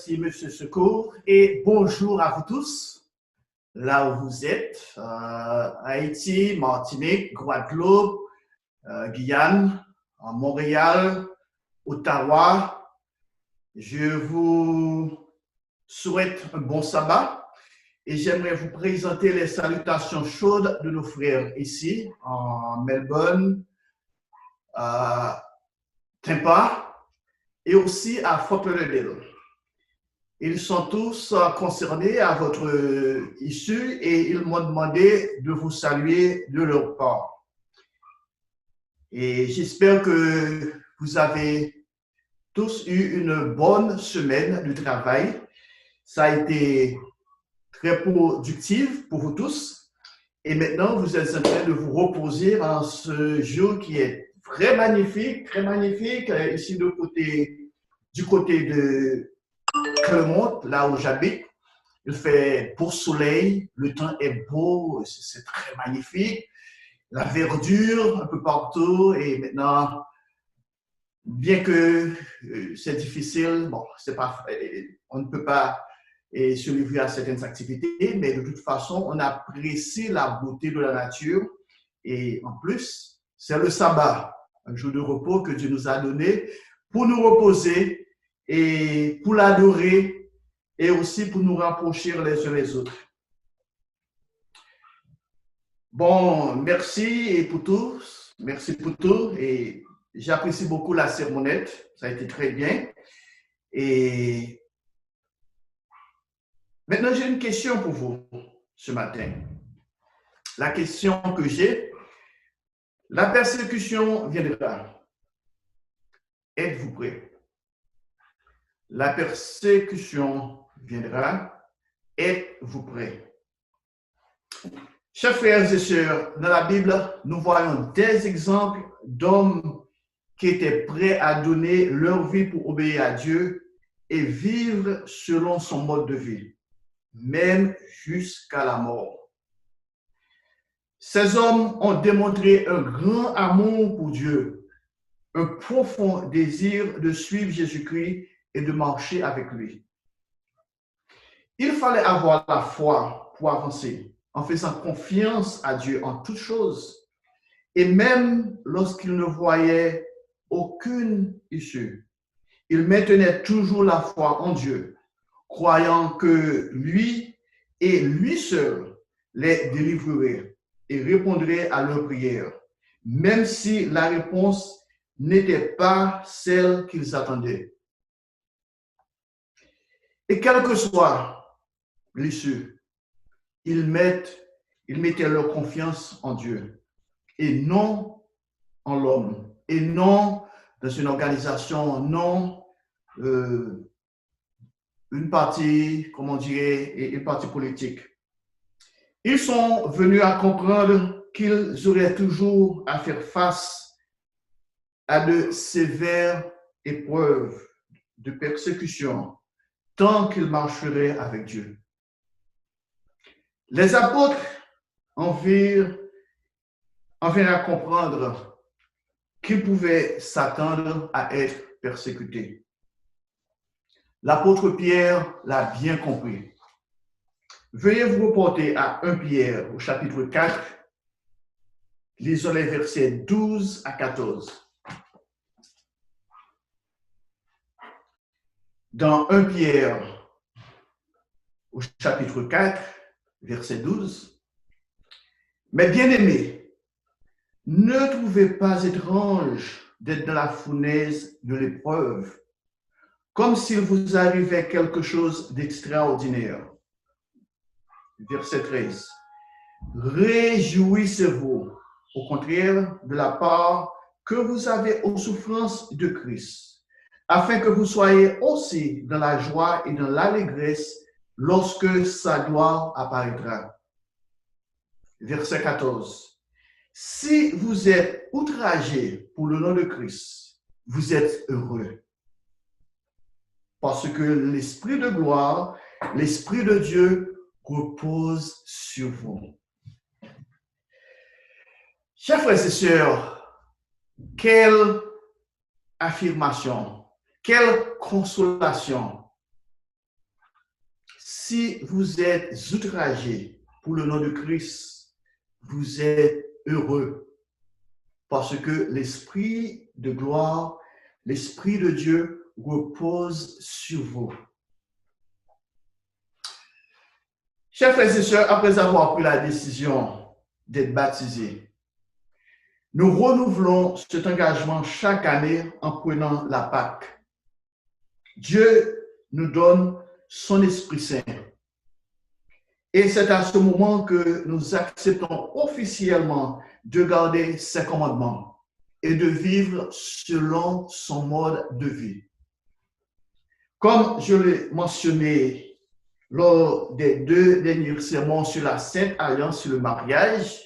merci Monsieur Secours et bonjour à vous tous, là où vous êtes, Haïti, Martinique, Guadeloupe, Guyane, Montréal, Ottawa. Je vous souhaite un bon sabbat et j'aimerais vous présenter les salutations chaudes de nos frères ici en Melbourne, Tampa et aussi à Fort Lauderdale. Ils sont tous concernés à votre issue et ils m'ont demandé de vous saluer de leur part. Et j'espère que vous avez tous eu une bonne semaine de travail. Ça a été très productif pour vous tous. Et maintenant, vous êtes en train de vous reposer en ce jour qui est très magnifique, ici du côté de Clermont, là où j'habite. Il fait beau soleil, le temps est beau, c'est très magnifique. La verdure un peu partout et maintenant, bien que c'est difficile, bon, c'est pas, on ne peut pas se livrer à certaines activités, mais de toute façon, on apprécie la beauté de la nature et en plus, c'est le sabbat, un jour de repos que Dieu nous a donné pour nous reposer et pour l'adorer et aussi pour nous rapprocher les uns les autres. Bon, merci pour tout et j'apprécie beaucoup la sermonnette, ça a été très bien. Et maintenant, j'ai une question pour vous ce matin. La question que j'ai, la persécution viendra. Êtes-vous prêts? La persécution viendra. Êtes-vous prêts? Chers frères et sœurs, dans la Bible, nous voyons des exemples d'hommes qui étaient prêts à donner leur vie pour obéir à Dieu et vivre selon son mode de vie, même jusqu'à la mort. Ces hommes ont démontré un grand amour pour Dieu, un profond désir de suivre Jésus-Christ et de marcher avec lui. Il fallait avoir la foi pour avancer, en faisant confiance à Dieu en toutes choses, et même lorsqu'ils ne voyaient aucune issue, ils maintenaient toujours la foi en Dieu, croyant que lui et lui seul les délivrerait et répondrait à leurs prières, même si la réponse n'était pas celle qu'ils attendaient. Et quelle que soit l'issue, ils mettaient leur confiance en Dieu et non en l'homme, et non dans une organisation, non une partie, comment on dirait, une partie politique. Ils sont venus à comprendre qu'ils auraient toujours à faire face à de sévères épreuves de persécution tant qu'ils marcheraient avec Dieu. Les apôtres en vinrent à comprendre qu'ils pouvaient s'attendre à être persécutés. L'apôtre Pierre l'a bien compris. Veuillez vous reporter à 1 Pierre au chapitre 4, lisons les versets 12 à 14. Dans 1 Pierre au chapitre 4, verset 12, « Mes bien-aimés, ne trouvez pas étrange d'être dans la fournaise de l'épreuve, comme s'il vous arrivait quelque chose d'extraordinaire. » Verset 13. « Réjouissez-vous, au contraire, de la part que vous avez aux souffrances de Christ, afin que vous soyez aussi dans la joie et dans l'allégresse lorsque sa gloire apparaîtra. » Verset 14. « Si vous êtes outragés pour le nom de Christ, vous êtes heureux, parce que l'Esprit de gloire, l'Esprit de Dieu repose sur vous. » Chers frères et sœurs, quelle affirmation, quelle consolation si vous êtes outragés pour le nom de Christ, vous êtes heureux parce que l'Esprit de gloire, l'Esprit de Dieu repose sur vous. Chers frères et sœurs, après avoir pris la décision d'être baptisés, nous renouvelons cet engagement chaque année en prenant la Pâque. Dieu nous donne son Esprit Saint. Et c'est à ce moment que nous acceptons officiellement de garder ses commandements et de vivre selon son mode de vie. Comme je l'ai mentionné lors des 2 derniers sermons sur la Sainte Alliance, sur le mariage,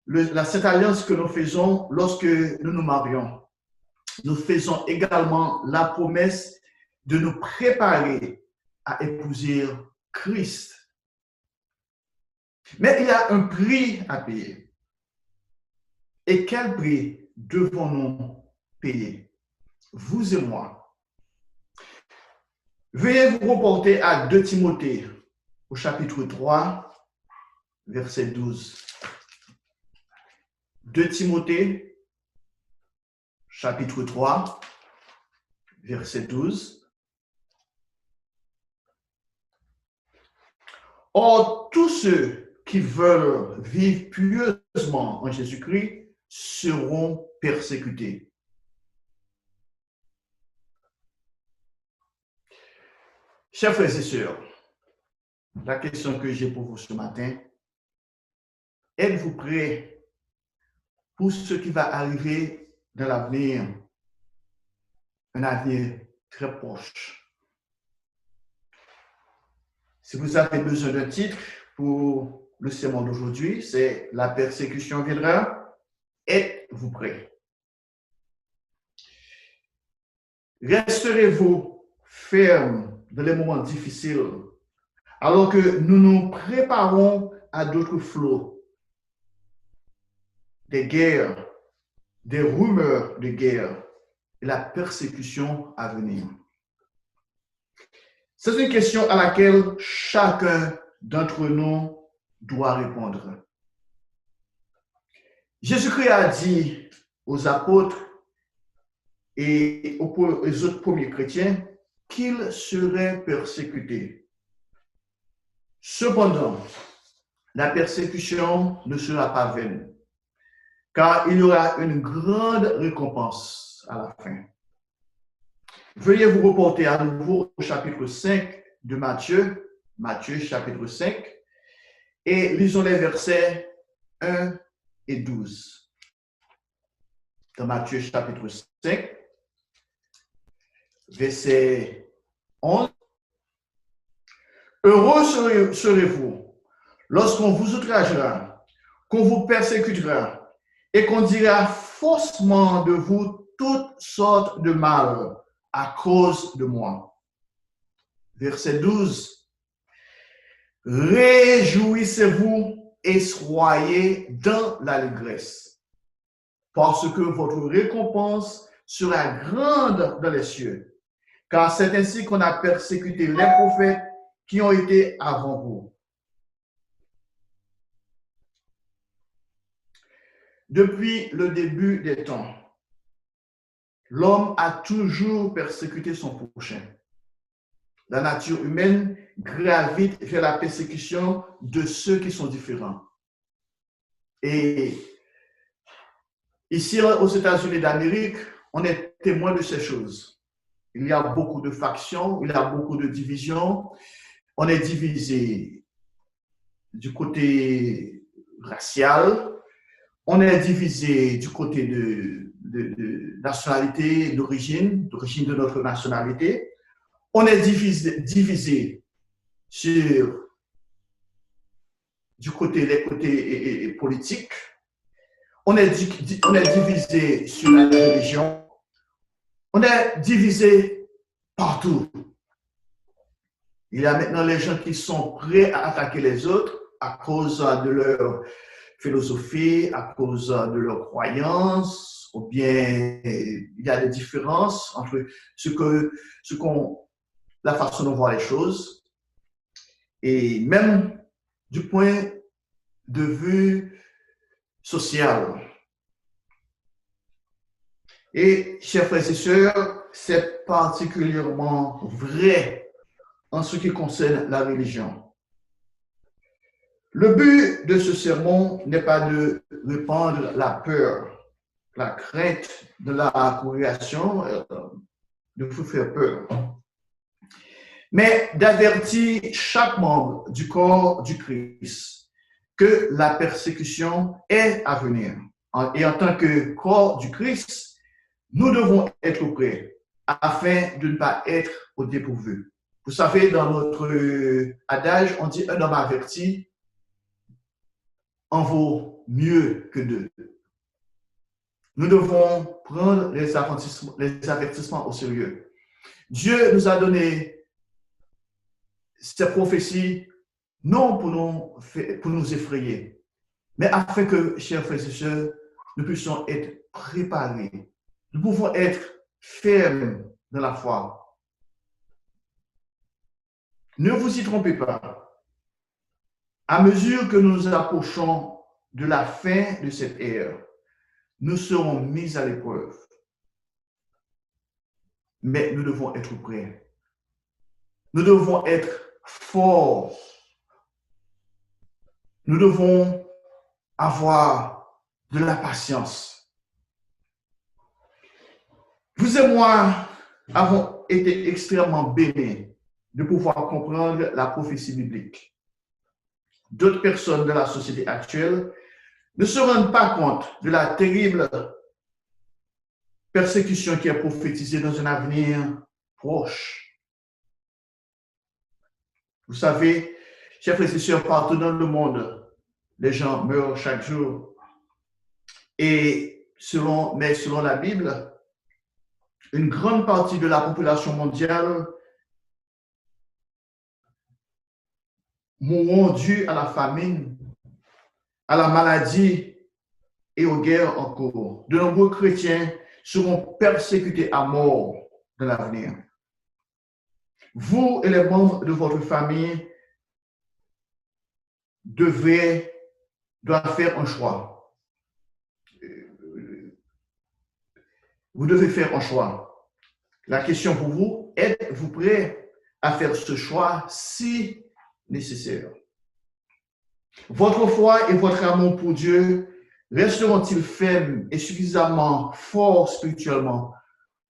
la Sainte Alliance que nous faisons lorsque nous nous marions, nous faisons également la promesse de nous préparer à épouser Christ. Mais il y a un prix à payer. Et quel prix devons-nous payer? Vous et moi. Veuillez vous reporter à 2 Timothée, au chapitre 3, verset 12. 2 Timothée, chapitre 3, verset 12. Or, tous ceux qui veulent vivre pieusement en Jésus-Christ seront persécutés. Chers frères et sœurs, la question que j'ai pour vous ce matin, êtes-vous prêts pour ce qui va arriver dans l'avenir, un avenir très proche? Si vous avez besoin d'un titre pour le sermon d'aujourd'hui, c'est La persécution viendra. Êtes-vous prêts? Resterez-vous ferme dans les moments difficiles alors que nous nous préparons à d'autres flots, des guerres, des rumeurs de guerre et la persécution à venir? C'est une question à laquelle chacun d'entre nous doit répondre. Jésus-Christ a dit aux apôtres et aux autres premiers chrétiens qu'ils seraient persécutés. Cependant, la persécution ne sera pas vaine, car il y aura une grande récompense à la fin. Veuillez vous reporter à nouveau au chapitre 5 de Matthieu, chapitre 5, et lisons les versets 1 et 12. Dans Matthieu chapitre 5, verset 11. Heureux serez-vous lorsqu'on vous outragera, qu'on vous persécutera et qu'on dira faussement de vous toutes sortes de mal à cause de moi. Verset 12. Réjouissez-vous et soyez dans l'allégresse, parce que votre récompense sera grande dans les cieux, car c'est ainsi qu'on a persécuté les prophètes qui ont été avant vous. Depuis le début des temps, l'homme a toujours persécuté son prochain. La nature humaine gravite vers la persécution de ceux qui sont différents. Et ici, aux États-Unis d'Amérique, on est témoin de ces choses. Il y a beaucoup de factions, il y a beaucoup de divisions. On est divisé du côté racial, on est divisé du côté de nationalité, d'origine de notre nationalité. On est divisé sur les côtés politiques. On est divisé sur la religion. On est divisé partout. Il y a maintenant les gens qui sont prêts à attaquer les autres à cause de leur philosophie, à cause de leurs croyances, ou bien il y a des différences entre la façon dont on voit les choses. et même du point de vue social. Et, chers frères et sœurs, c'est particulièrement vrai en ce qui concerne la religion. Le but de ce sermon n'est pas de répandre la peur, la crainte de la création, de vous faire peur, mais d'avertir chaque membre du corps du Christ que la persécution est à venir. Et en tant que corps du Christ, nous devons être prêts afin de ne pas être au dépourvu. Vous savez, dans notre adage, on dit un homme averti en vaut mieux que deux. Nous devons prendre les avertissements au sérieux. Dieu nous a donné ces prophéties non pour nous effrayer, mais afin que, chers frères et sœurs, nous puissions être préparés. Nous pouvons être fermes dans la foi. Ne vous y trompez pas. À mesure que nous nous approchons de la fin de cette ère, nous serons mis à l'épreuve. Mais nous devons être prêts. Nous devons être forts. Nous devons avoir de la patience. Vous et moi avons été extrêmement bénis de pouvoir comprendre la prophétie biblique. D'autres personnes de la société actuelle ne se rendent pas compte de la terrible persécution qui est prophétisée dans un avenir proche. Vous savez, chers frères et sœurs, partout dans le monde, les gens meurent chaque jour. Et selon la Bible, une grande partie de la population mondiale mourront dû à la famine, à la maladie et aux guerres en cours. De nombreux chrétiens seront persécutés à mort dans l'avenir. Vous et les membres de votre famille doivent faire un choix. Vous devez faire un choix. La question pour vous, êtes-vous prêt à faire ce choix si nécessaire? Votre foi et votre amour pour Dieu resteront-ils fermes et suffisamment forts spirituellement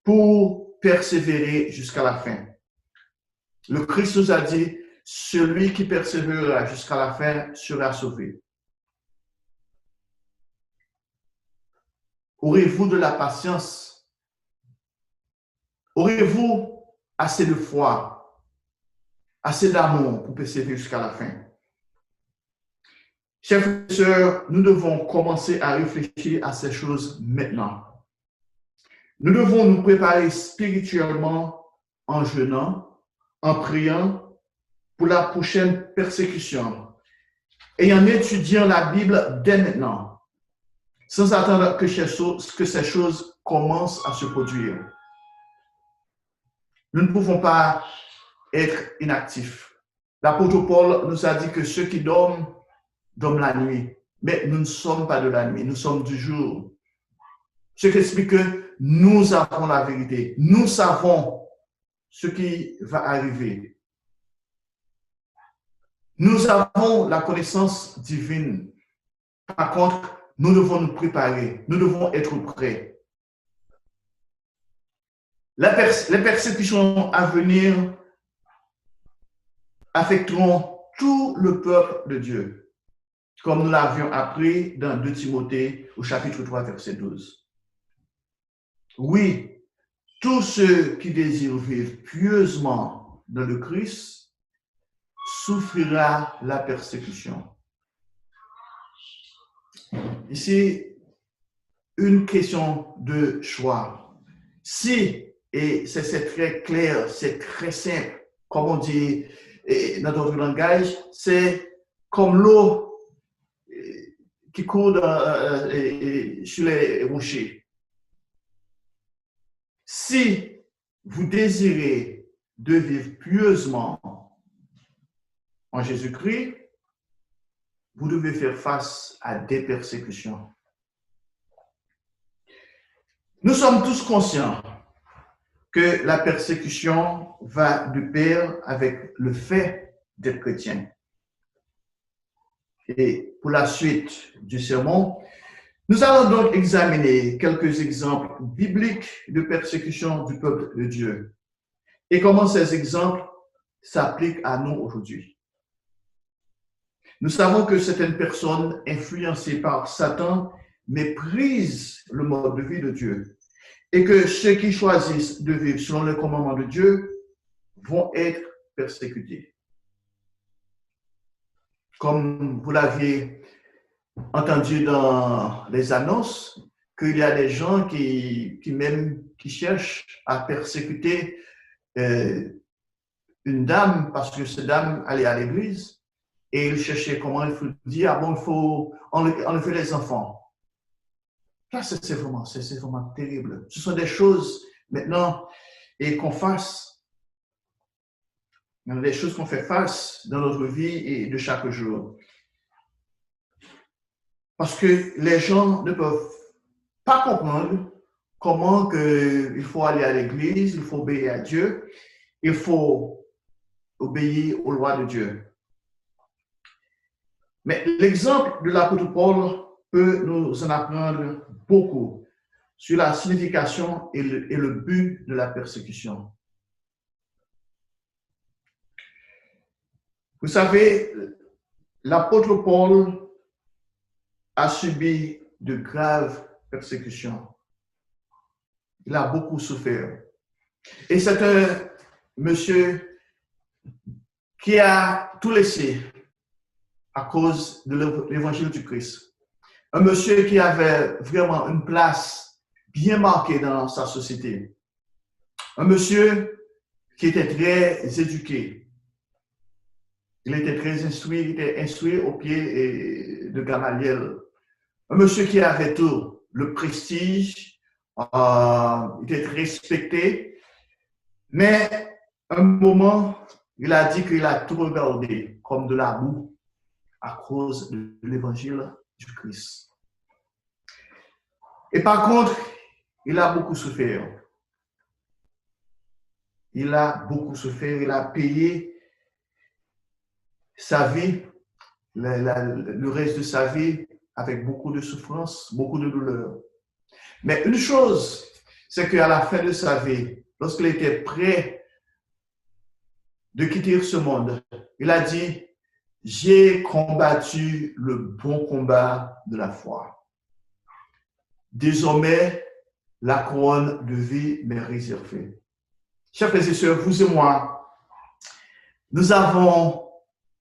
pour persévérer jusqu'à la fin? Le Christ nous a dit, celui qui persévérera jusqu'à la fin sera sauvé. Aurez-vous de la patience? Aurez-vous assez de foi, assez d'amour pour persévérer jusqu'à la fin? Chers frères et sœurs, nous devons commencer à réfléchir à ces choses maintenant. Nous devons nous préparer spirituellement en jeûnant, en priant pour la prochaine persécution et en étudiant la Bible dès maintenant, sans attendre que ces choses commencent à se produire. Nous ne pouvons pas être inactifs. L'apôtre Paul nous a dit que ceux qui dorment la nuit, mais nous ne sommes pas de la nuit, nous sommes du jour. Ce qui explique que nous avons la vérité, nous savons ce qui va arriver. Nous avons la connaissance divine. Par contre, nous devons nous préparer, nous devons être prêts. Les persécutions à venir affecteront tout le peuple de Dieu, comme nous l'avions appris dans 2 Timothée au chapitre 3, verset 12. Oui, tous ceux qui désirent vivre pieusement dans le Christ souffrira la persécution. Ici, une question de choix. Si, et c'est très clair, c'est très simple, comme on dit dans notre langage, c'est comme l'eau qui coule sur les rochers. Si vous désirez de vivre pieusement, en Jésus-Christ, vous devez faire face à des persécutions. Nous sommes tous conscients que la persécution va de pair avec le fait d'être chrétien. Et pour la suite du sermon, nous allons donc examiner quelques exemples bibliques de persécution du peuple de Dieu et comment ces exemples s'appliquent à nous aujourd'hui. Nous savons que certaines personnes influencées par Satan méprisent le mode de vie de Dieu et que ceux qui choisissent de vivre selon le commandement de Dieu vont être persécutés. Comme vous l'aviez entendu dans les annonces, qu'il y a des gens qui cherchent à persécuter une dame parce que cette dame allait à l'église et ils cherchaient comment il faut dire, ah bon, il faut enlever les enfants. Là, c'est vraiment terrible. Ce sont des choses maintenant et qu'on fasse. Il y a des choses qu'on fait face dans notre vie et de chaque jour. Parce que les gens ne peuvent pas comprendre comment il faut aller à l'église, il faut obéir à Dieu, il faut obéir aux lois de Dieu. Mais l'exemple de l'apôtre Paul peut nous en apprendre beaucoup sur la signification et le but de la persécution. Vous savez, l'apôtre Paul a subi de graves persécutions. Il a beaucoup souffert. Et c'est un monsieur qui a tout laissé à cause de l'évangile du Christ. Un monsieur qui avait vraiment une place bien marquée dans sa société. Un monsieur qui était très éduqué. Il était très instruit, il était instruit au pied de Gamaliel. Un monsieur qui avait tout, le prestige, il était respecté, mais un moment, il a dit qu'il a tout regardé comme de la boue à cause de l'évangile du Christ. Et par contre, il a beaucoup souffert. Il a beaucoup souffert, il a payé sa vie, le reste de sa vie avec beaucoup de souffrance, beaucoup de douleur. Mais une chose, c'est qu'à la fin de sa vie, lorsqu'il était prêt de quitter ce monde, il a dit, j'ai combattu le bon combat de la foi. Désormais, la couronne de vie m'est réservée. Chers frères et sœurs, vous et moi, nous avons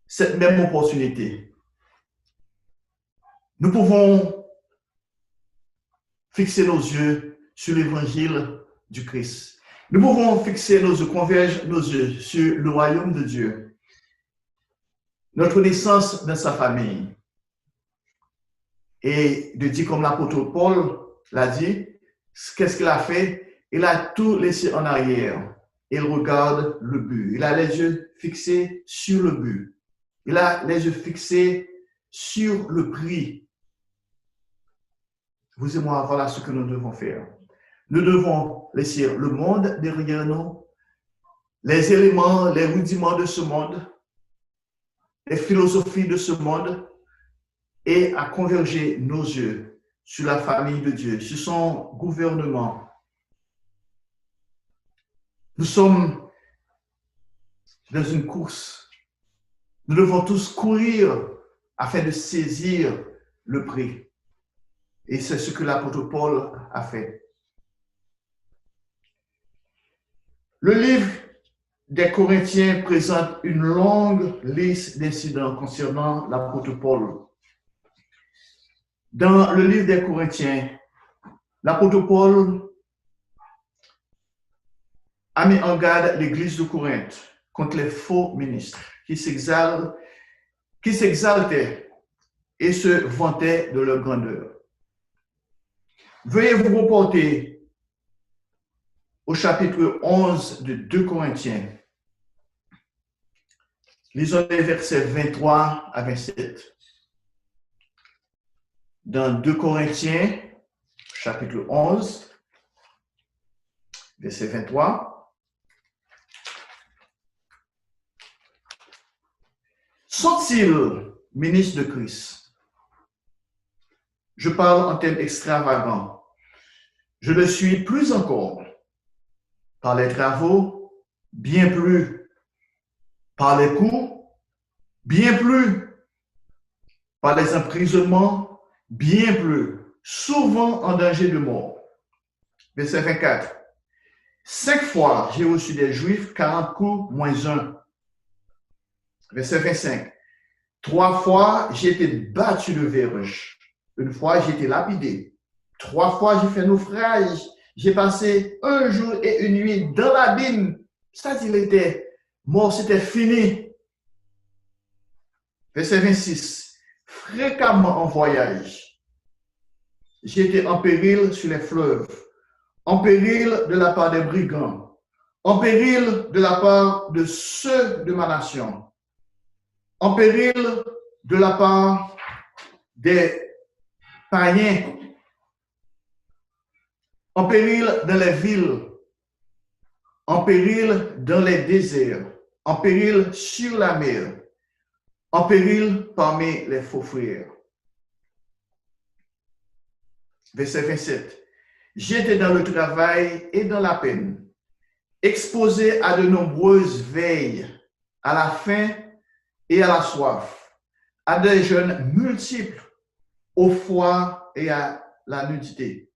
cette même opportunité. Nous pouvons fixer nos yeux sur l'évangile du Christ. Nous pouvons fixer nos yeux, converger nos yeux sur le royaume de Dieu, notre naissance dans sa famille. Et de dire comme l'apôtre Paul l'a dit, qu'est-ce qu'il a fait? Il a tout laissé en arrière. Il regarde le but. Il a les yeux fixés sur le but. Il a les yeux fixés sur le prix. Vous et moi, voilà ce que nous devons faire. Nous devons laisser le monde derrière nous, les éléments, les rudiments de ce monde, les philosophies de ce monde, et à converger nos yeux sur la famille de Dieu, sur son gouvernement. Nous sommes dans une course. Nous devons tous courir afin de saisir le prix. Et c'est ce que l'apôtre Paul a fait. Le livre des Corinthiens présente une longue liste d'incidents concernant l'apôtre Paul. Dans le livre des Corinthiens, l'apôtre Paul a mis en garde l'église de Corinthe contre les faux ministres qui s'exaltaient et se vantaient de leur grandeur. Veuillez vous reporter au chapitre 11 de 2 Corinthiens. Lisons les versets 23 à 27. Dans 2 Corinthiens, chapitre 11, verset 23. Sont-ils ministres de Christ? Je parle en termes extravagants. Je le suis plus encore par les travaux, bien plus par les coups, bien plus par les emprisonnements, bien plus, souvent en danger de mort. Verset 24. 5 fois j'ai reçu des Juifs, 40 coups moins 1. Verset 25. 3 fois j'ai été battu de verge. 1 fois j'ai été lapidé. 3 fois j'ai fait naufrage. J'ai passé 1 jour et 1 nuit dans l'abîme. C'est-à-dire qu'il était mort, c'était fini. Verset 26. Fréquemment en voyage. J'ai été en péril sur les fleuves, en péril de la part des brigands, en péril de la part de ceux de ma nation, en péril de la part des païens, en péril dans les villes, en péril dans les déserts, en péril sur la mer, en péril parmi les faux frères. Verset 27. J'étais dans le travail et dans la peine, exposé à de nombreuses veilles, à la faim et à la soif, à des jeûnes multiples, au froid et à la nudité.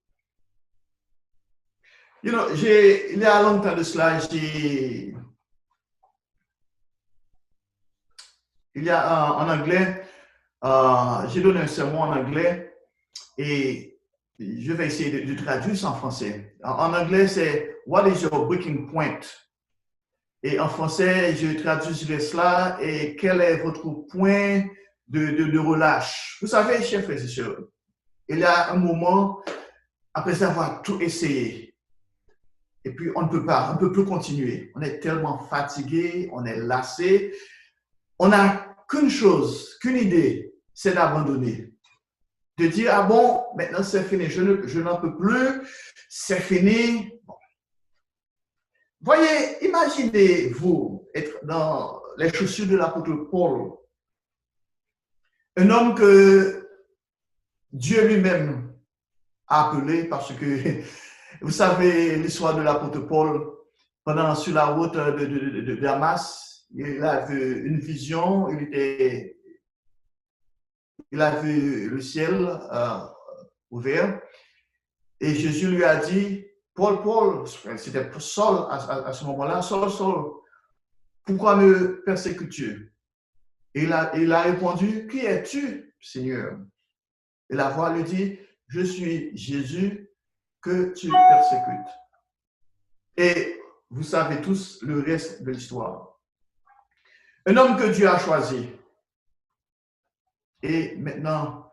Il y a longtemps de cela, en anglais, j'ai donné un sermon en anglais et je vais essayer de traduire ça en français. En anglais, c'est What is your breaking point? Et en français, je traduirai cela et quel est votre point de relâche? Vous savez, chers frères et sœurs, il y a un moment, après avoir tout essayé, et puis on ne peut pas, on ne peut plus continuer. On est tellement fatigué, on est lassé. On n'a qu'une chose, qu'une idée, c'est d'abandonner. De dire, ah bon, maintenant c'est fini, je n'en peux plus, c'est fini. Bon. Voyez, imaginez-vous être dans les chaussures de l'apôtre Paul, un homme que Dieu lui-même a appelé parce que, vous savez, l'histoire de l'apôtre Paul, sur la route de Damas, il a vu une vision, il a vu le ciel ouvert et Jésus lui a dit, Paul, c'était Saul à ce moment-là, Saul, pourquoi me persécutes-tu? Et il a répondu, qui es-tu, Seigneur? Et la voix lui dit, je suis Jésus que tu persécutes. Et vous savez tous le reste de l'histoire. Un homme que Dieu a choisi. Et maintenant,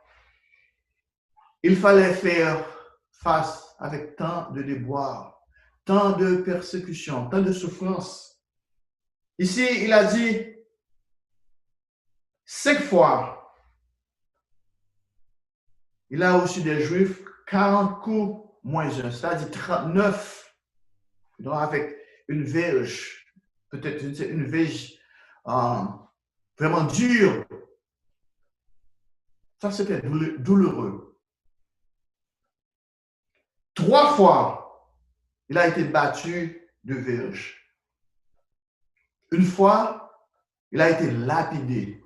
il fallait faire face avec tant de déboires, tant de persécutions, tant de souffrances. Ici, il a dit 5 fois, il a reçu des Juifs 40 coups moins 1, c'est-à-dire 39. Donc avec une verge, peut-être une verge vraiment dure. Ça, c'était douloureux. 3 fois, il a été battu de verge. 1 fois, il a été lapidé.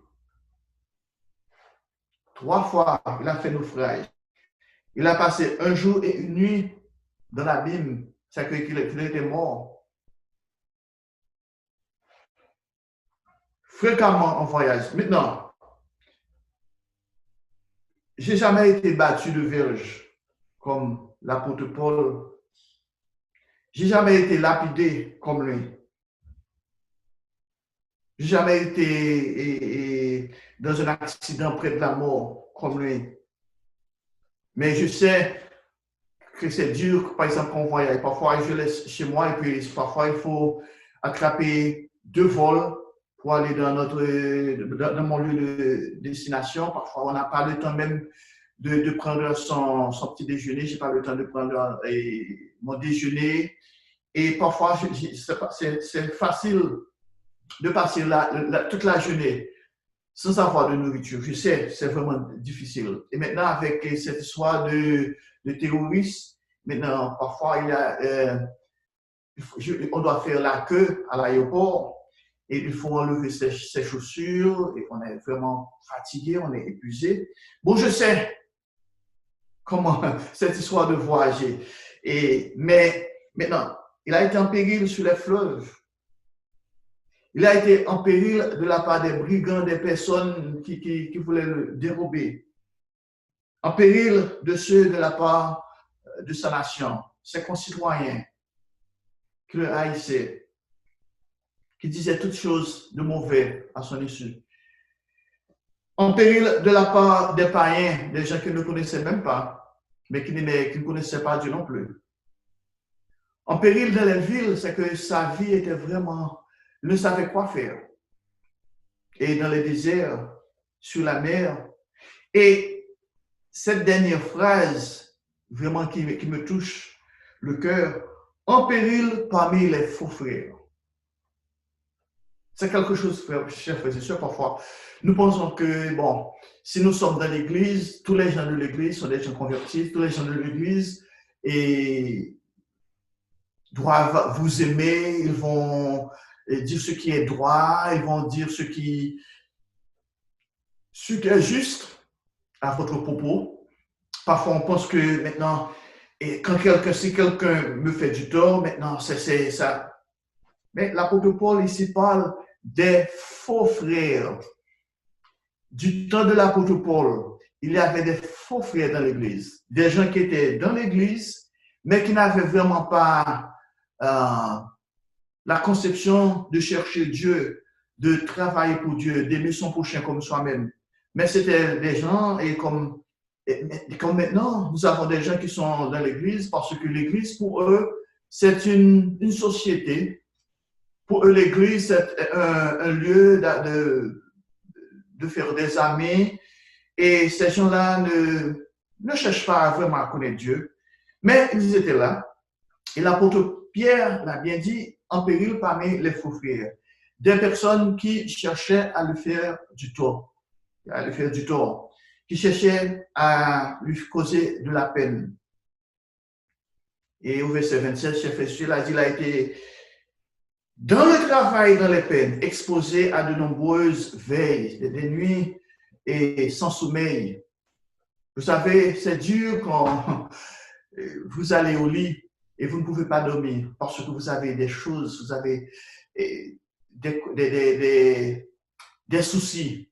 3 fois, il a fait naufrage. Il a passé 1 jour et 1 nuit dans l'abîme. C'est qu'il était mort. Fréquemment en voyage. Maintenant, j'ai jamais été battu de verge comme l'apôtre Paul. J'ai jamais été lapidé comme lui. J'ai jamais été dans un accident près de la mort comme lui. Mais je sais que c'est dur, par exemple, quand on voyage. Parfois, je laisse chez moi et puis parfois, il faut attraper 2 vols pour aller dans mon lieu de destination. Parfois, on n'a pas le temps même de prendre son petit déjeuner. Je n'ai pas le temps de prendre mon déjeuner. Et parfois, c'est facile de passer toute la journée sans avoir de nourriture. Je sais, c'est vraiment difficile. Et maintenant, avec cette histoire de terroristes, maintenant, parfois, on doit faire la queue à l'aéroport et il faut enlever ses chaussures et on est vraiment fatigué, on est épuisé. Bon, je sais comment cette histoire de voyager. Mais maintenant, il a été en péril sur les fleuves. Il a été en péril de la part des brigands, des personnes qui voulaient le dérober. En péril de ceux de la part de sa nation, ses concitoyens, qui le haïssaient, qui disaient toutes choses de mauvais à son issue. En péril de la part des païens, des gens qu'il ne connaissait même pas, mais qui ne connaissaient pas Dieu non plus. En péril dans les villes, c'est que sa vie était vraiment, il ne savait quoi faire. Et dans les déserts, sur la mer. Et cette dernière phrase, vraiment qui me touche le cœur, en péril parmi les faux frères. C'est quelque chose, chers frères et sœurs, parfois. Nous pensons que, bon, si nous sommes dans l'église, tous les gens de l'église sont des gens convertis, tous les gens de l'église doivent vous aimer, ils vont dire ce qui est droit, ils vont dire ce qui est juste à votre propos. Parfois, on pense que maintenant, si quelqu'un me fait du tort, maintenant, c'est ça. Mais l'apôtre Paul ici parle des faux frères. Du temps de l'apôtre Paul, il y avait des faux frères dans l'église. Des gens qui étaient dans l'église, mais qui n'avaient vraiment pas la conception de chercher Dieu, de travailler pour Dieu, d'aimer son prochain comme soi-même. Mais c'était des gens, et comme maintenant, nous avons des gens qui sont dans l'église, parce que l'église, pour eux, c'est une société. Pour eux, l'église, c'est un lieu de faire des amis. Et ces gens-là ne cherchent pas vraiment à connaître Dieu. Mais ils étaient là. Et l'apôtre Pierre l'a bien dit, en péril parmi les faux frères. Des personnes qui cherchaient à lui faire du tort. Qui cherchaient à lui causer de la peine. Et au verset 27, chef Jésus a dit, il a été dans le travail, dans les peines, exposé à de nombreuses veilles, des nuits et sans sommeil. Vous savez, c'est dur quand vous allez au lit et vous ne pouvez pas dormir parce que vous avez des choses, vous avez des soucis.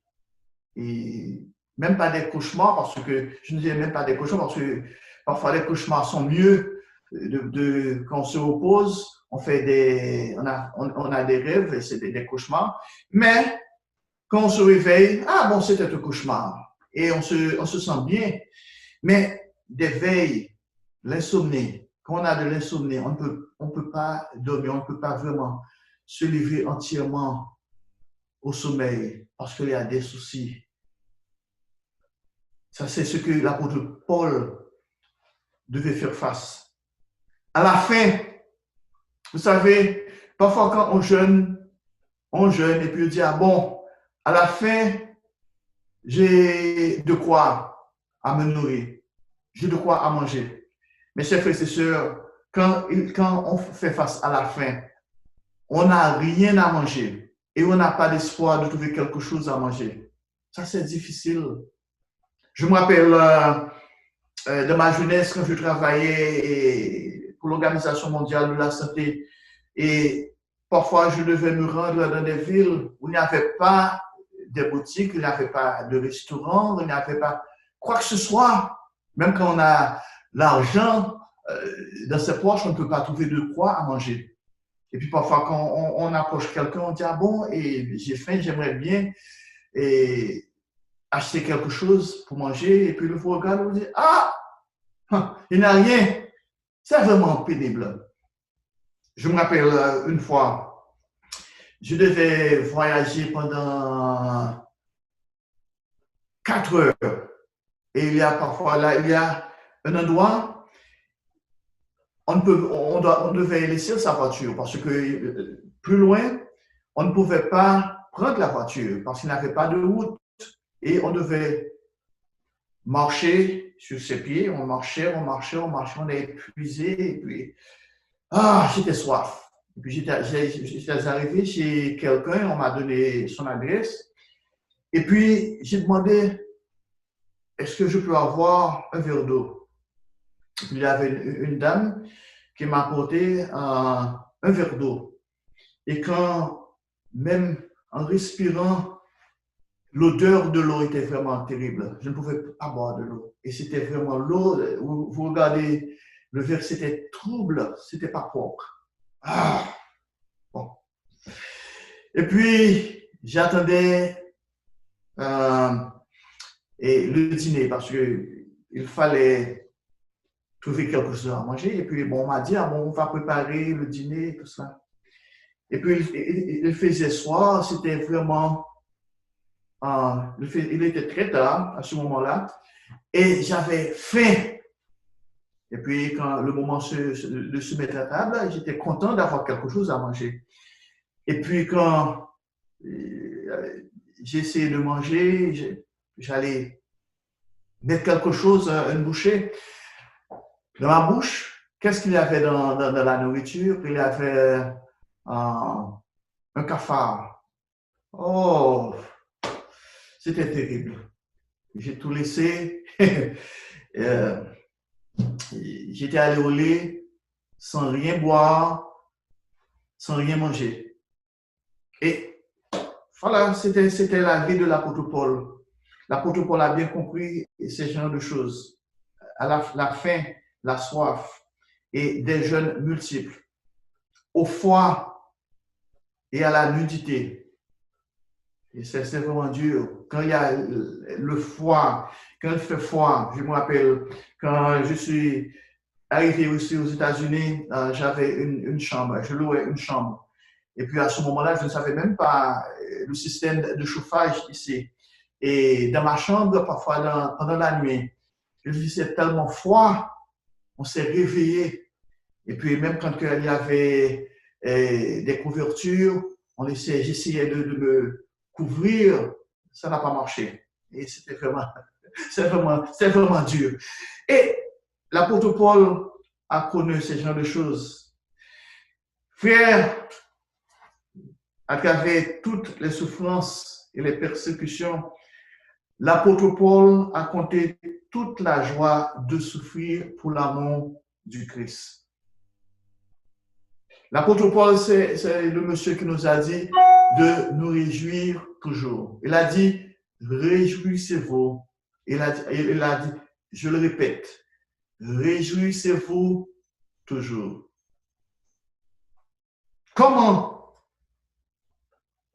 Et même pas des cauchemars, parce que je ne dis même pas des cauchemars, parce que parfois les cauchemars sont mieux quand on se repose, on a des rêves et c'est des cauchemars. Mais quand on se réveille, ah bon, c'était un cauchemar. Et on se sent bien. Mais des veilles, l'insomnie, quand on a de l'insomnie, on ne peut pas dormir, on ne peut pas vraiment se lever entièrement au sommeil parce qu'il y a des soucis. Ça, c'est ce que l'apôtre Paul devait faire face. À la fin, vous savez, parfois quand on jeûne et puis on dit, ah bon, à la fin, j'ai de quoi à me nourrir, j'ai de quoi à manger. Mais chers frères et sœurs, quand on fait face à la faim, on n'a rien à manger et on n'a pas d'espoir de trouver quelque chose à manger. Ça, c'est difficile. Je me rappelle de ma jeunesse quand je travaillais pour l'Organisation mondiale de la santé et parfois je devais me rendre dans des villes où il n'y avait pas de boutiques, il n'y avait pas de restaurants, il n'y avait pas quoi que ce soit. Même quand on a l'argent dans ses poches, on ne peut pas trouver de quoi à manger. Et puis parfois quand on approche quelqu'un, on dit ah bon, et j'ai faim, j'aimerais bien acheter quelque chose pour manger, et puis le vous regarde et vous dit ah, il n'y a rien. C'est vraiment pénible. Je me rappelle une fois, Je devais voyager pendant 4 heures. Et il y a parfois là, il y a un endroit, on devait laisser sa voiture parce que plus loin, on ne pouvait pas prendre la voiture parce qu'il n'y avait pas de route et on devait marcher sur ses pieds. On marchait, on est épuisé et puis, j'étais soif. Et puis j'étais arrivé chez quelqu'un, on m'a donné son adresse et puis j'ai demandé, est-ce que je peux avoir un verre d'eau? Il y avait une dame qui m'a apporté un verre d'eau. Et quand, même en respirant, l'odeur de l'eau était vraiment terrible. Je ne pouvais pas boire de l'eau. Et c'était vraiment l'eau, vous regardez, le verre, c'était trouble, c'était pas propre. Bon. Et puis, j'attendais le dîner parce qu'il fallait trouver quelque chose à manger. Et puis, bon, on m'a dit, on va préparer le dîner, tout ça. Et puis, il faisait soir, c'était vraiment, il était très tard à ce moment-là, et j'avais faim. Et puis, quand le moment de se mettre à table, j'étais content d'avoir quelque chose à manger. Et puis, quand j'ai essayé de manger, j'allais mettre quelque chose, une bouchée dans ma bouche. Qu'est-ce qu'il y avait dans la nourriture? Il y avait un cafard. Oh, c'était terrible. J'ai tout laissé. J'étais allé au lit sans rien boire, sans rien manger. Et voilà, c'était la vie de l'apôtre Paul. L'apôtre Paul a bien compris ces genres de choses. À la faim, la soif et des jeûnes multiples, au froid et à la nudité. Et c'est vraiment dur. Quand il y a le froid, quand il fait froid, je me rappelle, quand je suis arrivé aussi aux États-Unis, j'avais une chambre, je louais une chambre. Et puis à ce moment-là, je ne savais même pas le système de chauffage ici. Et dans ma chambre, parfois pendant la nuit, il faisait tellement froid, on s'est réveillé. Et puis même quand il y avait des couvertures, j'essayais de me couvrir, ça n'a pas marché. Et c'était vraiment dur. Et l'apôtre Paul a connu ce genre de choses. Frère, à travers toutes les souffrances et les persécutions, l'apôtre Paul a compté toute la joie de souffrir pour l'amour du Christ. L'apôtre Paul, c'est le monsieur qui nous a dit de nous réjouir toujours. Il a dit, réjouissez-vous. Il a dit, je le répète, réjouissez-vous toujours. Comment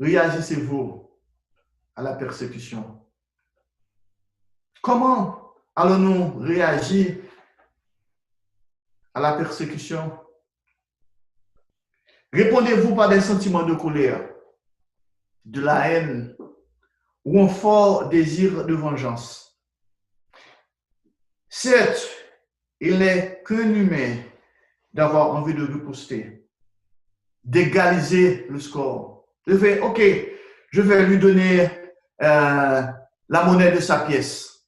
réagissez-vous à la persécution? Comment allons-nous réagir à la persécution? Répondez-vous par des sentiments de colère, de la haine ou un fort désir de vengeance? Certes, il n'est qu'un humain d'avoir envie de riposter, d'égaliser le score. Je fais, OK, je vais lui donner la monnaie de sa pièce.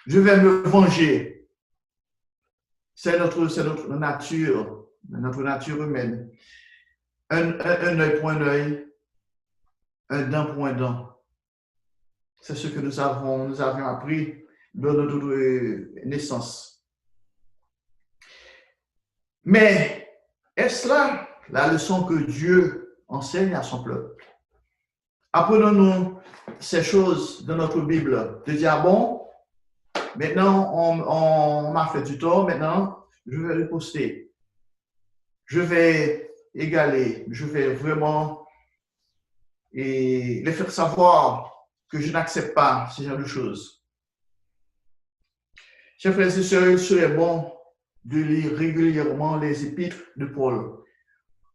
Je vais me venger. C'est notre nature humaine. Un œil pour un œil, un dent pour un dent. C'est ce que nous avions appris de notre naissance. Mais est-ce là la leçon que Dieu enseigne à son peuple? Apprenons-nous ces choses dans notre Bible, de dire, bon, maintenant on m'a fait du tort, maintenant je vais riposter. Je vais égaler, je vais vraiment les faire savoir que je n'accepte pas ce genre de choses. Chers frères et sœurs, il serait bon de lire régulièrement les épîtres de Paul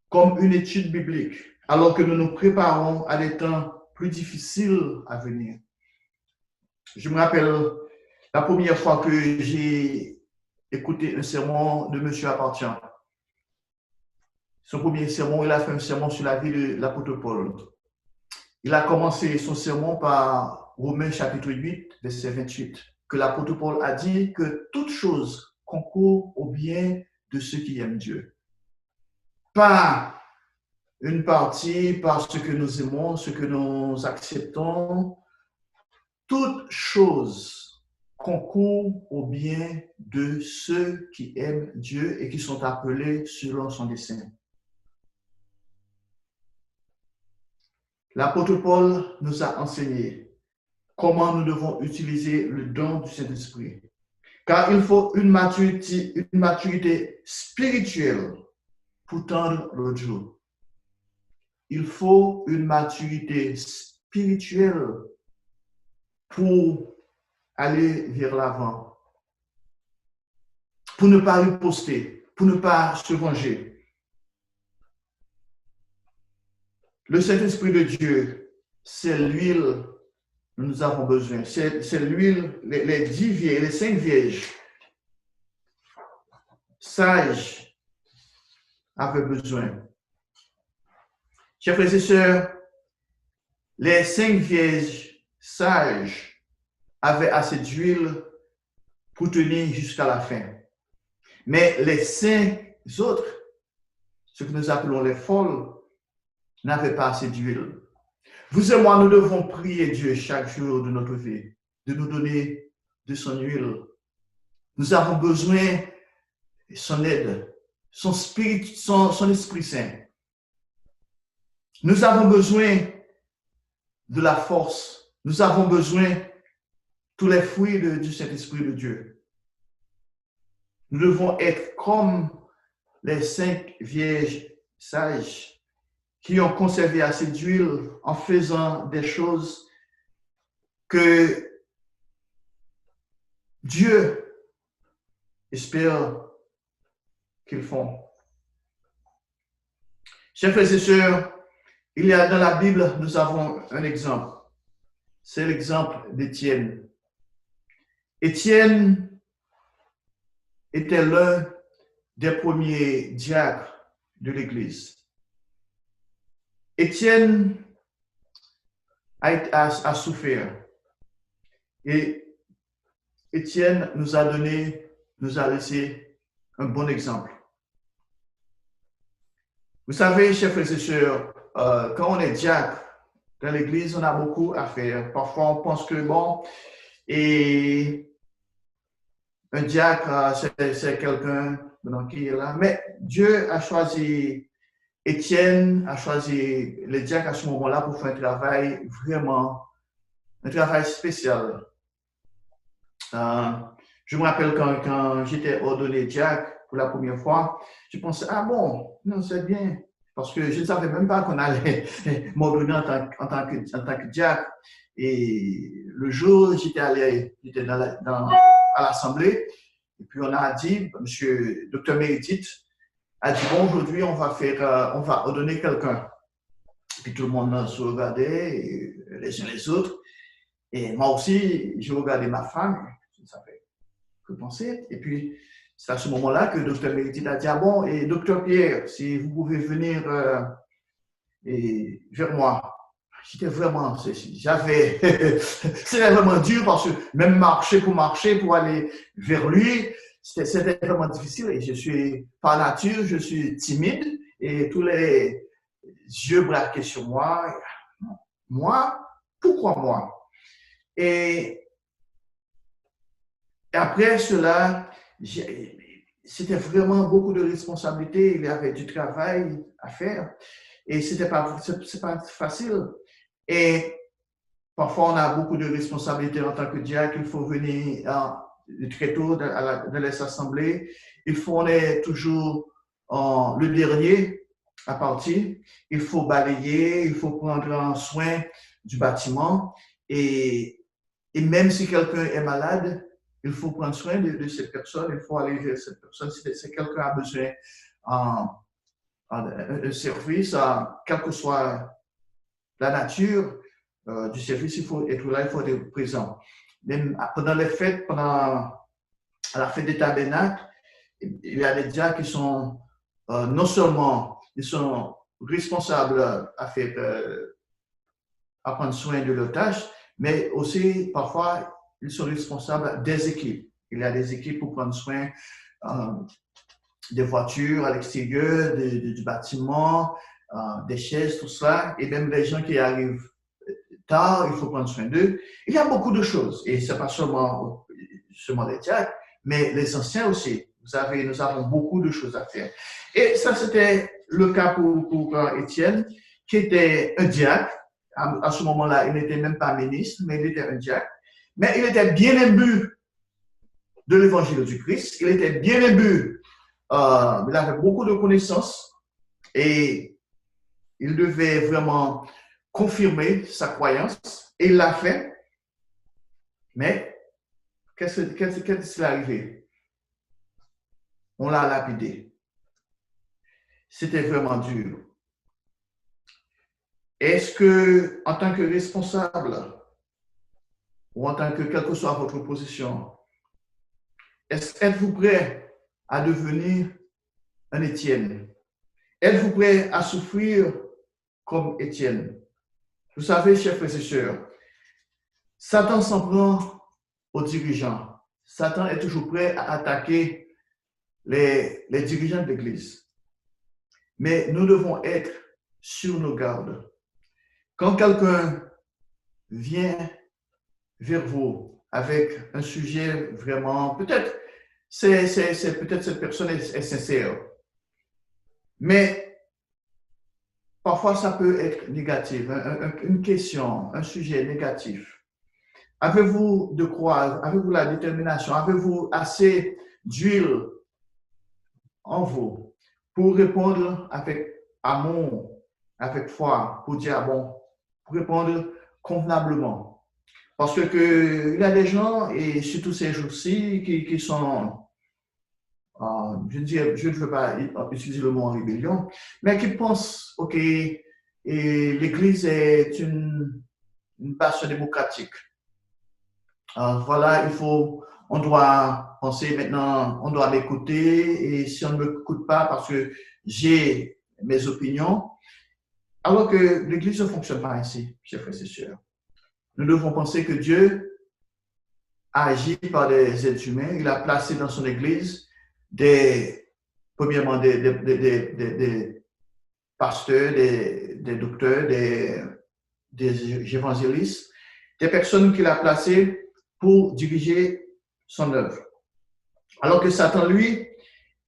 comme une étude biblique alors que nous nous préparons à des temps plus difficiles à venir. Je me rappelle la première fois que j'ai écouté un sermon de M. Appartient. Son premier sermon, il a fait un sermon sur la vie de l'apôtre Paul. Il a commencé son sermon par Romains chapitre 8, verset 28, que l'apôtre Paul a dit que toute chose concourt au bien de ceux qui aiment Dieu. Pas une partie par ce que nous aimons, ce que nous acceptons. Toute chose concourt au bien de ceux qui aiment Dieu et qui sont appelés selon son dessein. L'apôtre Paul nous a enseigné comment nous devons utiliser le don du Saint-Esprit. Car il faut une maturité spirituelle pour tendre le jour. Il faut une maturité spirituelle pour aller vers l'avant, pour ne pas riposter, pour ne pas se venger. Le Saint-Esprit de Dieu, c'est l'huile dont nous avons besoin. C'est l'huile, les 10 vierges, les 5 vierges sages avaient besoin. Chers frères et sœurs, les 5 vierges sages avaient assez d'huile pour tenir jusqu'à la fin. Mais les 5 autres, ce que nous appelons les folles, n'avaient pas assez d'huile. Vous et moi, nous devons prier Dieu chaque jour de notre vie, de nous donner de son huile. Nous avons besoin de son aide, son Esprit Saint. Nous avons besoin de la force. Nous avons besoin de tous les fruits du Saint-Esprit de Dieu. Nous devons être comme les 5 vierges sages qui ont conservé assez d'huile en faisant des choses que Dieu espère qu'ils font. Chers frères et sœurs, il y a dans la Bible, nous avons un exemple. C'est l'exemple d'Étienne. Étienne était l'un des premiers diacres de l'Église. Étienne a souffert. Et Étienne nous a laissé un bon exemple. Vous savez, chers frères et sœurs, quand on est diacre dans l'Église, on a beaucoup à faire. Parfois, on pense que bon, et un diacre, c'est quelqu'un qui est là. Mais Dieu a choisi Étienne, a choisi les diacres à ce moment-là pour faire un travail vraiment, un travail spécial. Je me rappelle quand j'étais ordonné diacre pour la première fois, je pensais, ah bon, non, c'est bien. Parce que je ne savais même pas qu'on allait m'ordonner en tant que diacre. Et le jour, j'étais à l'assemblée, et puis on a dit, monsieur Dr Méredith a dit, bon, aujourd'hui, on va ordonner quelqu'un. Puis tout le monde se regardait, les uns les autres. Et moi aussi, j'ai regardé ma femme, je ne savais que penser. Et puis, c'est à ce moment-là que Dr Méredith a dit, ah bon, et Dr Pierre, si vous pouvez venir vers moi. C'était vraiment, c'était vraiment dur parce que même marcher pour aller vers lui, c'était vraiment difficile. Et je suis, par nature, je suis timide et tous les yeux braqués sur moi. Moi? Pourquoi moi? Et après cela, c'était vraiment beaucoup de responsabilités. Il y avait du travail à faire et c'est pas facile. Et parfois, on a beaucoup de responsabilités en tant que diacre. Il faut venir très tôt dans les assemblées. On est toujours le dernier à partir. Il faut balayer, il faut prendre soin du bâtiment. Et même si quelqu'un est malade, il faut prendre soin de cette personne. Il faut aller vers cette personne. Si quelqu'un a besoin un service, quelle que soit la nature du service, il faut être là, il faut être présent. Même pendant les fêtes, à la fête des tabernacles, il y a des diacres qui sont non seulement ils sont responsables à prendre soin de leurs tâches, mais aussi parfois ils sont responsables des équipes. Il y a des équipes pour prendre soin des voitures à l'extérieur, du bâtiment, des chaises, tout ça, et même les gens qui arrivent tard, il faut prendre soin d'eux. Il y a beaucoup de choses, et ce n'est pas seulement les diacres, mais les anciens aussi. Nous avons beaucoup de choses à faire. Et ça, c'était le cas pour Étienne, qui était un diacre. À ce moment-là, il n'était même pas ministre, mais il était un diacre. Mais il était bien imbu de l'évangile du Christ. Il était bien imbu. Il avait beaucoup de connaissances et il devait vraiment confirmer sa croyance. Et il l'a fait. Mais qu'est-ce qui est arrivé? On l'a lapidé. C'était vraiment dur. Est-ce que, en tant que responsable, ou en tant que quelle que soit votre position, êtes-vous prêt à devenir un Étienne? Êtes-vous prêt à souffrir comme Étienne? Vous savez, chers frères et sœurs, Satan s'en prend aux dirigeants. Satan est toujours prêt à attaquer les dirigeants de l'Église. Mais nous devons être sur nos gardes. Quand quelqu'un vient vers vous avec un sujet vraiment, peut-être cette personne est sincère, mais parfois ça peut être négatif, une question, un sujet négatif. Avez-vous de quoi, avez-vous la détermination, avez-vous assez d'huile en vous pour répondre avec amour, avec foi, pour dire bon, pour répondre convenablement? Parce que il y a des gens, et surtout ces jours-ci, qui sont, je ne veux pas utiliser le mot rébellion, mais qui pensent, OK, et l'Église est une bastion démocratique. Voilà, on doit penser maintenant, on doit m'écouter, et si on ne m'écoute pas parce que j'ai mes opinions, alors que l'Église ne fonctionne pas ainsi, chers frères et sœurs. Nous devons penser que Dieu agit par des êtres humains. Il a placé dans son Église premièrement des pasteurs, des docteurs, des évangélistes, des personnes qu'il a placées pour diriger son œuvre. Alors que Satan, lui,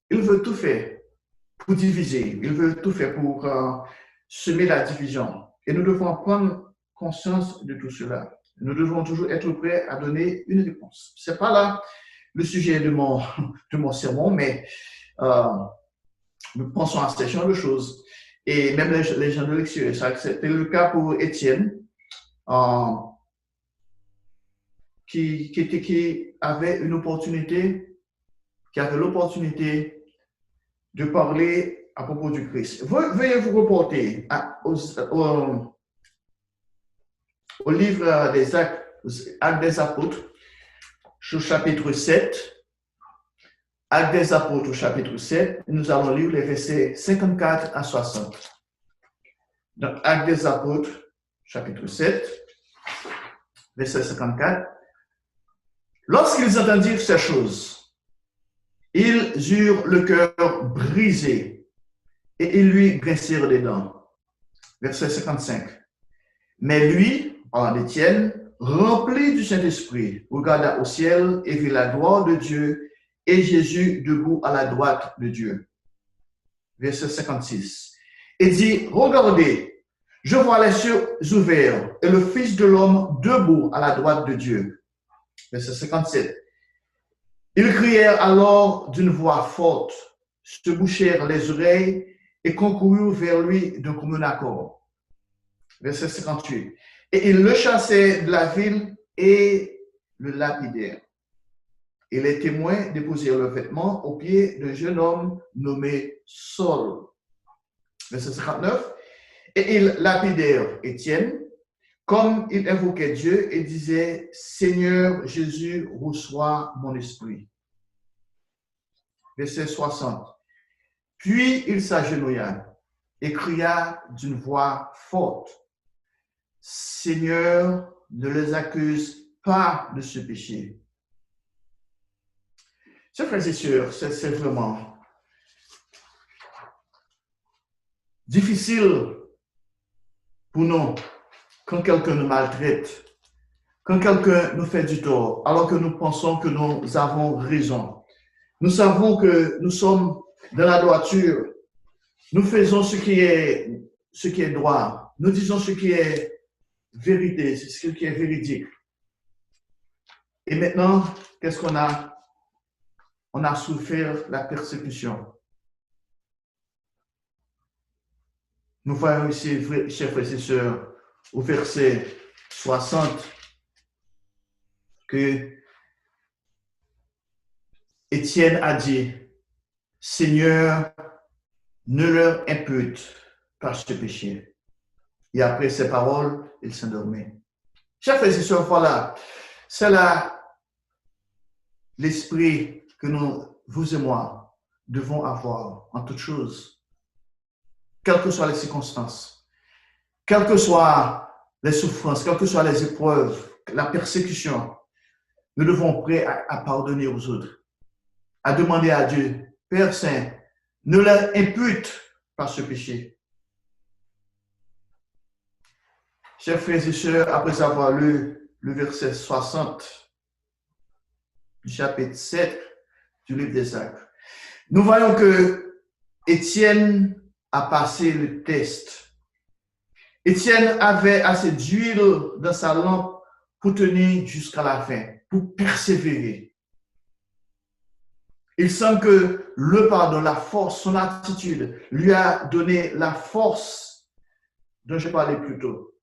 il veut tout faire pour diviser. Il veut tout faire pour semer la division. Et nous devons prendre conscience de tout cela. Nous devons toujours être prêts à donner une réponse. Ce n'est pas là le sujet de mon sermon, mais nous pensons à ces genres de choses. Et même les gens de l'extérieur, c'était le cas pour Étienne, qui avait une opportunité, qui avait l'opportunité de parler à propos du Christ. Veuillez vous reporter au livre des Actes des Apôtres, au chapitre 7. Actes des Apôtres, chapitre 7, nous allons lire les versets 54 à 60. Donc, Actes des Apôtres, chapitre 7, verset 54. Lorsqu'ils entendirent ces choses, ils eurent le cœur brisé et ils lui grincèrent les dents. Verset 55. Mais lui, en Étienne, rempli du Saint-Esprit, regarda au ciel et vit la gloire de Dieu et Jésus debout à la droite de Dieu. Verset 56. Et dit, regardez, je vois les cieux ouverts et le Fils de l'homme debout à la droite de Dieu. Verset 57. Ils crièrent alors d'une voix forte, se bouchèrent les oreilles et concoururent vers lui d'un commun accord. Verset 58. Et ils le chassaient de la ville et le lapidèrent. Et les témoins déposèrent leurs vêtements aux pieds d'un jeune homme nommé Saul. verset 59. Et ils lapidèrent Étienne, comme il invoquait Dieu et disait, Seigneur Jésus, reçois mon esprit. Verset 60. Puis il s'agenouilla et cria d'une voix forte, Seigneur, ne les accuse pas de ce péché. Chers frères et sœurs, c'est vraiment difficile pour nous quand quelqu'un nous maltraite, quand quelqu'un nous fait du tort, alors que nous pensons que nous avons raison. Nous savons que nous sommes dans la droiture. Nous faisons ce qui est droit. Nous disons ce qui est vérité, ce qui est véridique. Et maintenant, qu'est-ce qu'on a? On a souffert la persécution. Nous voyons ici, chers frères et sœurs, au verset 60, que Étienne a dit, Seigneur, ne leur impute pas ce péché. Et après ces paroles, il s'endormait. Chers frères et sœurs, voilà, c'est là l'esprit que vous et moi, devons avoir en toutes choses, quelles que soient les circonstances, quelles que soient les souffrances, quelles que soient les épreuves, la persécution. Nous devons prêt à pardonner aux autres, à demander à Dieu, Père Saint, ne leur impute pas ce péché. Chers frères et sœurs, après avoir lu le verset 60 du chapitre 7 du livre des Actes, nous voyons que Étienne a passé le test. Étienne avait assez d'huile dans sa lampe pour tenir jusqu'à la fin, pour persévérer. Il semble que le pardon, la force, son attitude lui a donné la force dont je parlais plus tôt.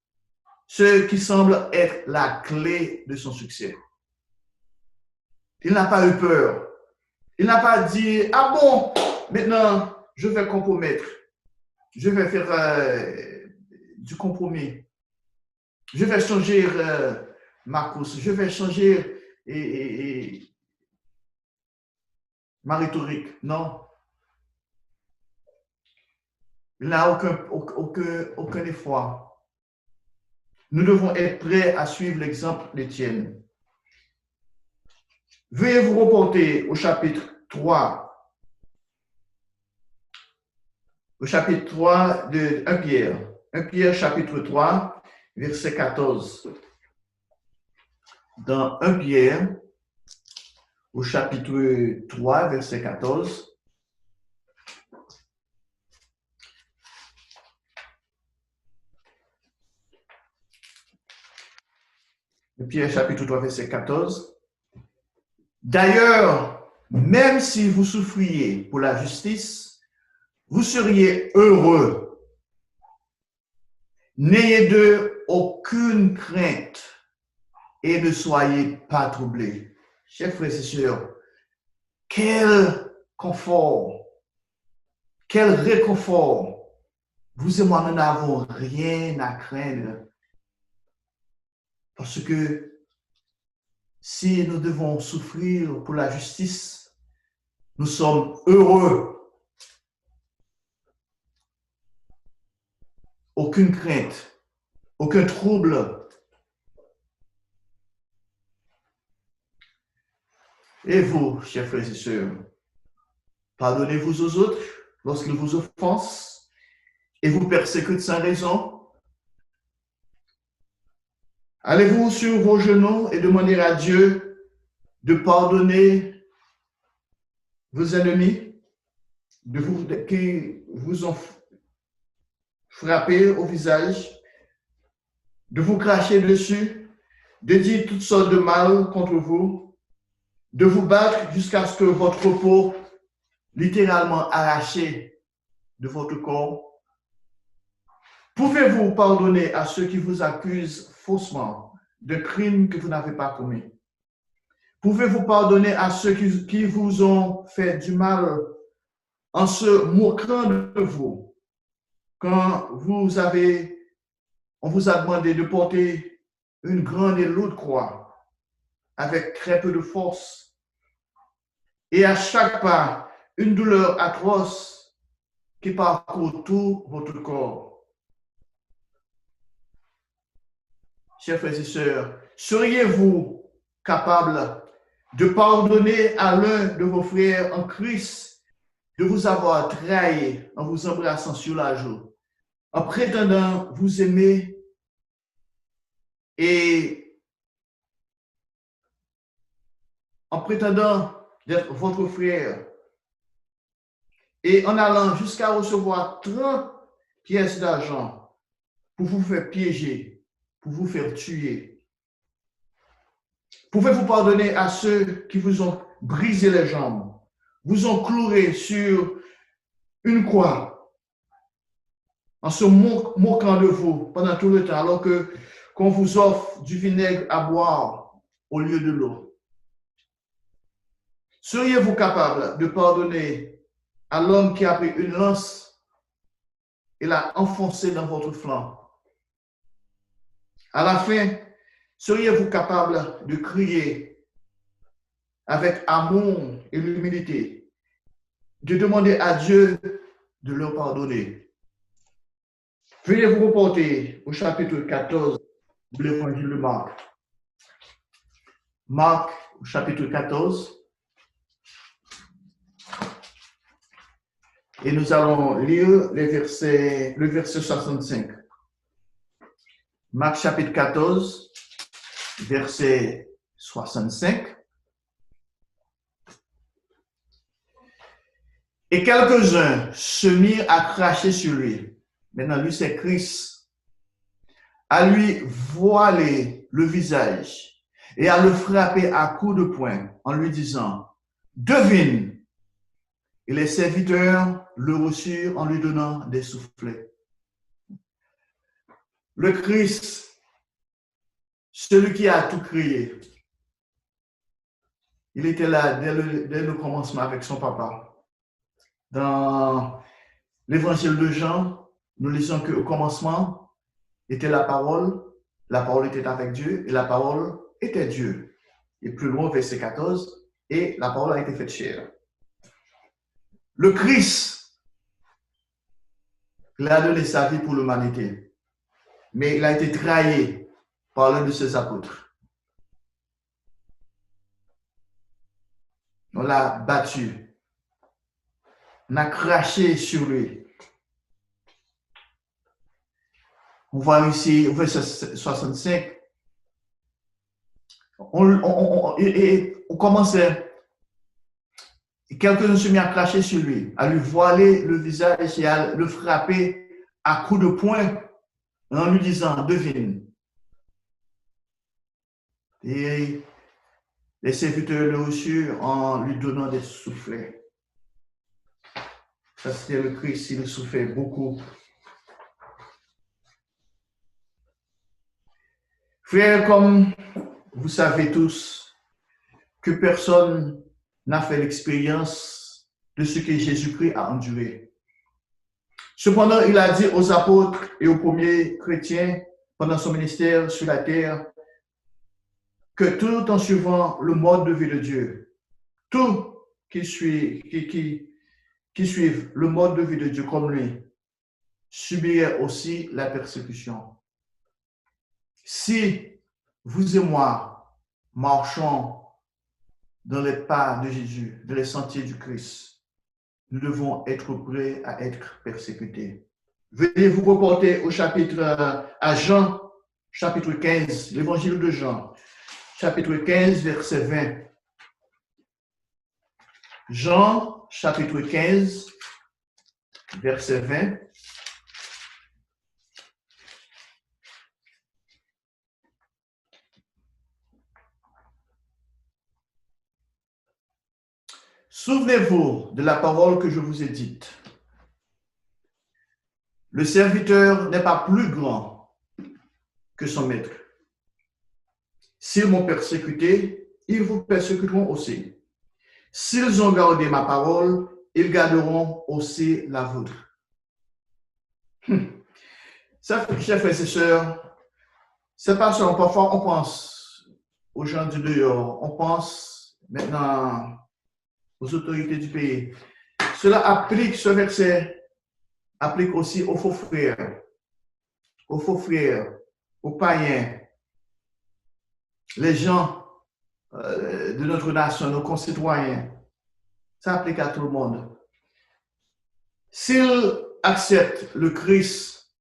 Ce qui semble être la clé de son succès. Il n'a pas eu peur. Il n'a pas dit, ah bon, maintenant je vais compromettre. Je vais faire du compromis. Je vais changer ma course. Je vais changer ma rhétorique. Non. Il n'a aucun effort. Nous devons être prêts à suivre l'exemple d'Étienne. Veuillez vous reporter au chapitre 3. Au chapitre 3 de 1 Pierre. 1 Pierre, chapitre 3, verset 14. Dans 1 Pierre, au chapitre 3, verset 14. Pierre chapitre 3, verset 14. D'ailleurs, même si vous souffriez pour la justice, vous seriez heureux. N'ayez d'eux aucune crainte et ne soyez pas troublés. Chers frères et sœurs, quel confort, quel réconfort. Vous et moi, nous n'avons rien à craindre. Parce que si nous devons souffrir pour la justice, nous sommes heureux. Aucune crainte, aucun trouble. Et vous, chers frères et sœurs, pardonnez-vous aux autres lorsqu'ils vous offensent et vous persécutent sans raison. Allez-vous sur vos genoux et demandez à Dieu de pardonner vos ennemis qui vous ont frappé au visage, de vous cracher dessus, de dire toutes sortes de mal contre vous, de vous battre jusqu'à ce que votre peau, littéralement arrachée de votre corps. Pouvez-vous pardonner à ceux qui vous accusent faussement de crimes que vous n'avez pas commis? Pouvez-vous pardonner à ceux qui vous ont fait du mal en se moquant de vous? quand on vous a demandé de porter une grande et lourde croix avec très peu de force, et à chaque pas, une douleur atroce qui parcourt tout votre corps. Chers frères et sœurs, seriez-vous capable de pardonner à l'un de vos frères en Christ de vous avoir trahi en vous embrassant sur la joue, en prétendant vous aimer et en prétendant d'être votre frère et en allant jusqu'à recevoir 30 pièces d'argent pour vous faire piéger, pour vous faire tuer? Pouvez-vous pardonner à ceux qui vous ont brisé les jambes, vous ont cloué sur une croix, en se moquant de vous pendant tout le temps, alors qu'on vous offre du vinaigre à boire au lieu de l'eau? Seriez-vous capable de pardonner à l'homme qui a pris une lance et l'a enfoncée dans votre flanc? À la fin, seriez-vous capable de crier avec amour et l'humilité, de demander à Dieu de leur pardonner? Veuillez vous reporter au chapitre 14 de l'évangile de Marc. Marc, au chapitre 14. Et nous allons lire le verset 65. Marc chapitre 14, verset 65. Et quelques-uns se mirent à cracher sur lui. Maintenant, lui, c'est Christ. À lui voiler le visage et à le frapper à coups de poing en lui disant, devine. Et les serviteurs le reçurent en lui donnant des soufflets. Le Christ, celui qui a tout créé, il était là dès le commencement avec son papa. Dans l'évangile de Jean, nous lisons qu'au commencement était la parole était avec Dieu et la parole était Dieu. Et plus loin, verset 14, et la parole a été faite chair. Le Christ, il a donné sa vie pour l'humanité, mais il a été trahi par l'un de ses apôtres. On l'a battu. On a craché sur lui. On voit ici, au verset 65, on commençait. Quelqu'un se mit à cracher sur lui, à lui voiler le visage et à le frapper à coups de poing en lui disant, devine. Et les serviteurs le reçurent en lui donnant des soufflets. Ça, c'était le Christ, il souffrait beaucoup. Frères, comme vous savez tous que personne n'a fait l'expérience de ce que Jésus-Christ a enduré. Cependant, il a dit aux apôtres et aux premiers chrétiens pendant son ministère sur la terre que tout en suivant le mode de vie de Dieu, tout qui suivent le mode de vie de Dieu comme lui, subirait aussi la persécution. Si vous et moi marchons dans les pas de Jésus, dans les sentiers du Christ, nous devons être prêts à être persécutés. Veuillez vous reporter au à Jean, chapitre 15, l'évangile de Jean, chapitre 15, verset 20. Jean, chapitre 15, verset 20. Souvenez-vous de la parole que je vous ai dite. Le serviteur n'est pas plus grand que son maître. S'ils m'ont persécuté, ils vous persécuteront aussi. S'ils ont gardé ma parole, ils garderont aussi la vôtre. Ça fait que, chers frères et sœurs, c'est pas seulement parfois on pense aux gens du dehors, on pense maintenant aux autorités du pays. Cela applique, ce verset applique aussi aux faux frères, aux païens, les gens de notre nation, nos concitoyens. Ça applique à tout le monde. S'ils acceptent le Christ,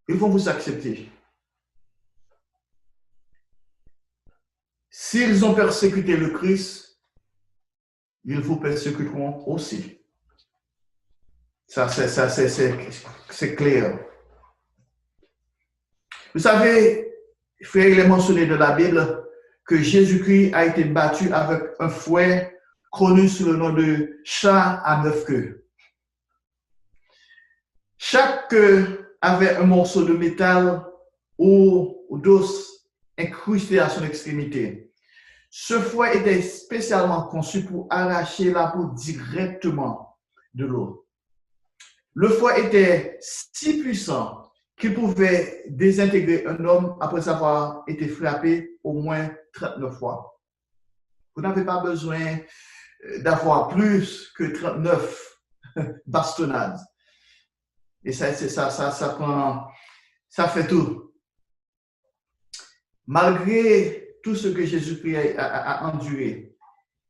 ils vont vous accepter. S'ils ont persécuté le Christ, ils vous persécuteront aussi. Ça, c'est clair. Vous savez, frère, il est mentionné dans la Bible que Jésus-Christ a été battu avec un fouet connu sous le nom de chat à 9 queues. Chaque queue avait un morceau de métal ou d'os incrusté à son extrémité. Ce fouet était spécialement conçu pour arracher la peau directement de l'eau. Le fouet était si puissant qu'il pouvait désintégrer un homme après avoir été frappé au moins 39 fois. Vous n'avez pas besoin d'avoir plus que 39 bastonnades. Et ça fait tout. Malgré tout ce que Jésus-Christ a enduré,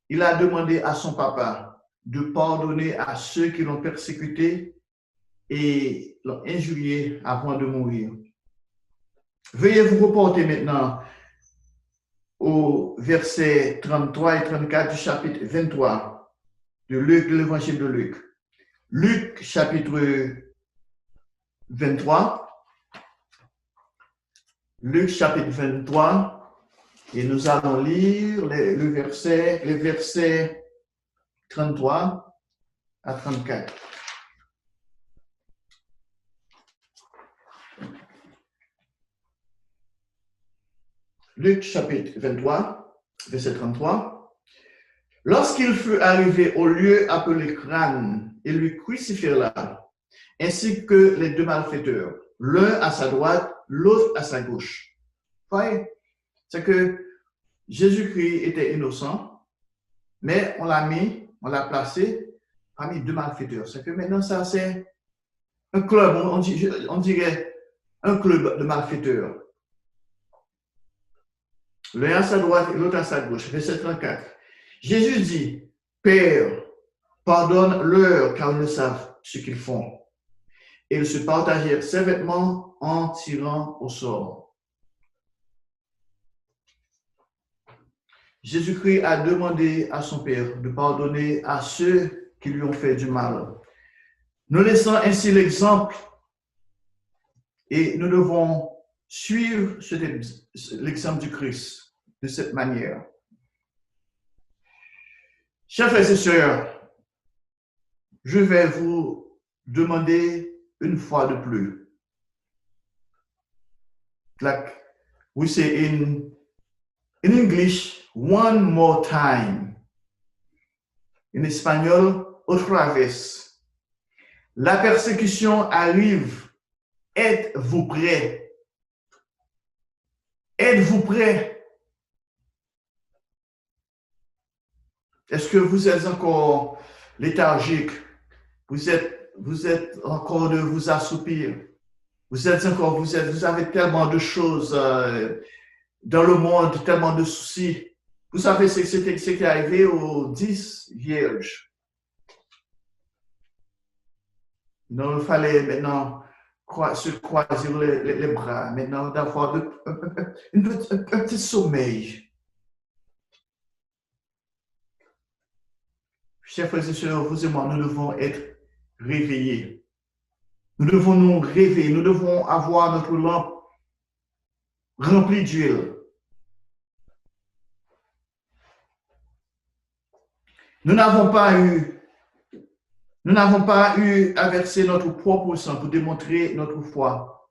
il a demandé à son papa de pardonner à ceux qui l'ont persécuté et l'ont injurié avant de mourir. Veuillez vous reporter maintenant au verset 33 et 34 du chapitre 23 de Luc, de l'évangile de Luc. Luc, chapitre 23. Luc, chapitre 23. Et nous allons lire les versets 33 à 34. Luc chapitre 23, verset 33. Lorsqu'il fut arrivé au lieu appelé Crâne, ils lui crucifièrent là, ainsi que les deux malfaiteurs, l'un à sa droite, l'autre à sa gauche. Vous voyez, c'est que Jésus-Christ était innocent, mais on l'a placé parmi deux malfaiteurs. C'est que maintenant, ça c'est un club, on dirait un club de malfaiteurs. L'un à sa droite et l'autre à sa gauche. Verset 34. Jésus dit, Père, pardonne-leur car ils ne savent ce qu'ils font. Et ils se partagèrent ses vêtements en tirant au sort. Jésus-Christ a demandé à son Père de pardonner à ceux qui lui ont fait du mal. Nous laissons ainsi l'exemple et nous devons suivre l'exemple du Christ de cette manière. Chers frères et sœurs, je vais vous demander une fois de plus. Like we say in English, one more time. En espagnol, otra vez. La persécution arrive. Êtes-vous prêts? Êtes-vous prêts? Est-ce que vous êtes encore léthargique? Vous êtes encore de vous assoupir? Vous avez tellement de choses dans le monde, tellement de soucis. Vous savez ce qui est arrivé aux 10 vierges. Donc, il fallait maintenant se croiser les bras, maintenant d'avoir un petit sommeil. Chers frères et sœurs, vous et moi, nous devons être réveillés. Nous devons nous réveiller. Nous devons avoir notre lampe remplie d'huile. Nous n'avons pas eu à verser notre propre sang pour démontrer notre foi.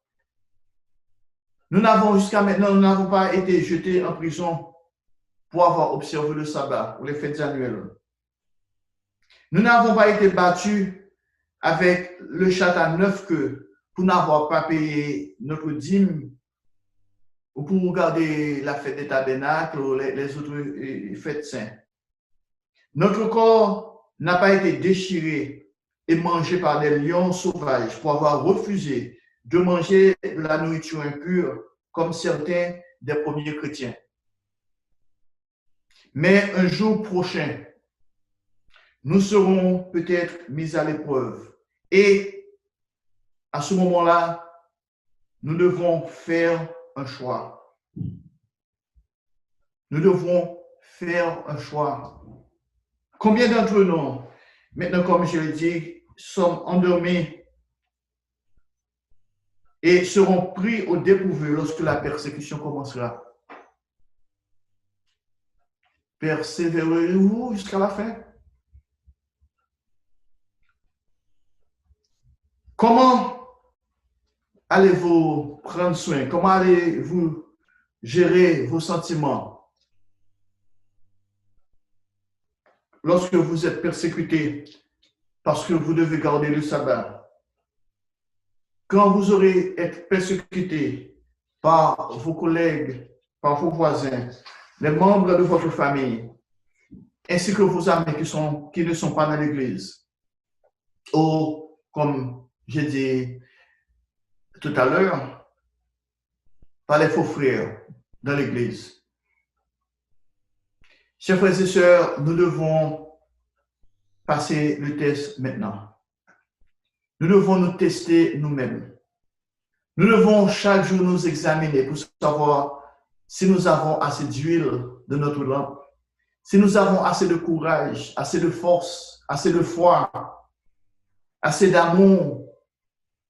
Jusqu'à maintenant, nous n'avons pas été jetés en prison pour avoir observé le sabbat ou les fêtes annuelles. Nous n'avons pas été battus avec le chat à 9 queues pour n'avoir pas payé notre dîme ou pour regarder la fête des tabernacles ou les autres fêtes saintes. Notre corps n'a pas été déchiré et mangé par des lions sauvages pour avoir refusé de manger de la nourriture impure comme certains des premiers chrétiens. Mais un jour prochain, nous serons peut-être mis à l'épreuve. Et à ce moment-là, nous devons faire un choix. Nous devons faire un choix. Combien d'entre nous, maintenant, comme je l'ai dit, sommes endormis et seront pris au dépourvu lorsque la persécution commencera? Persévérez-vous jusqu'à la fin? Comment allez-vous prendre soin? Comment allez-vous gérer vos sentiments lorsque vous êtes persécuté parce que vous devez garder le sabbat? Quand vous aurez été persécuté par vos collègues, par vos voisins, les membres de votre famille, ainsi que vos amis qui ne sont pas dans l'église, ou comme j'ai dit tout à l'heure, par les faux frères dans l'église. Chers frères et sœurs, nous devons passer le test maintenant. Nous devons nous tester nous-mêmes. Nous devons chaque jour nous examiner pour savoir si nous avons assez d'huile de notre lampe, si nous avons assez de courage, assez de force, assez de foi, assez d'amour,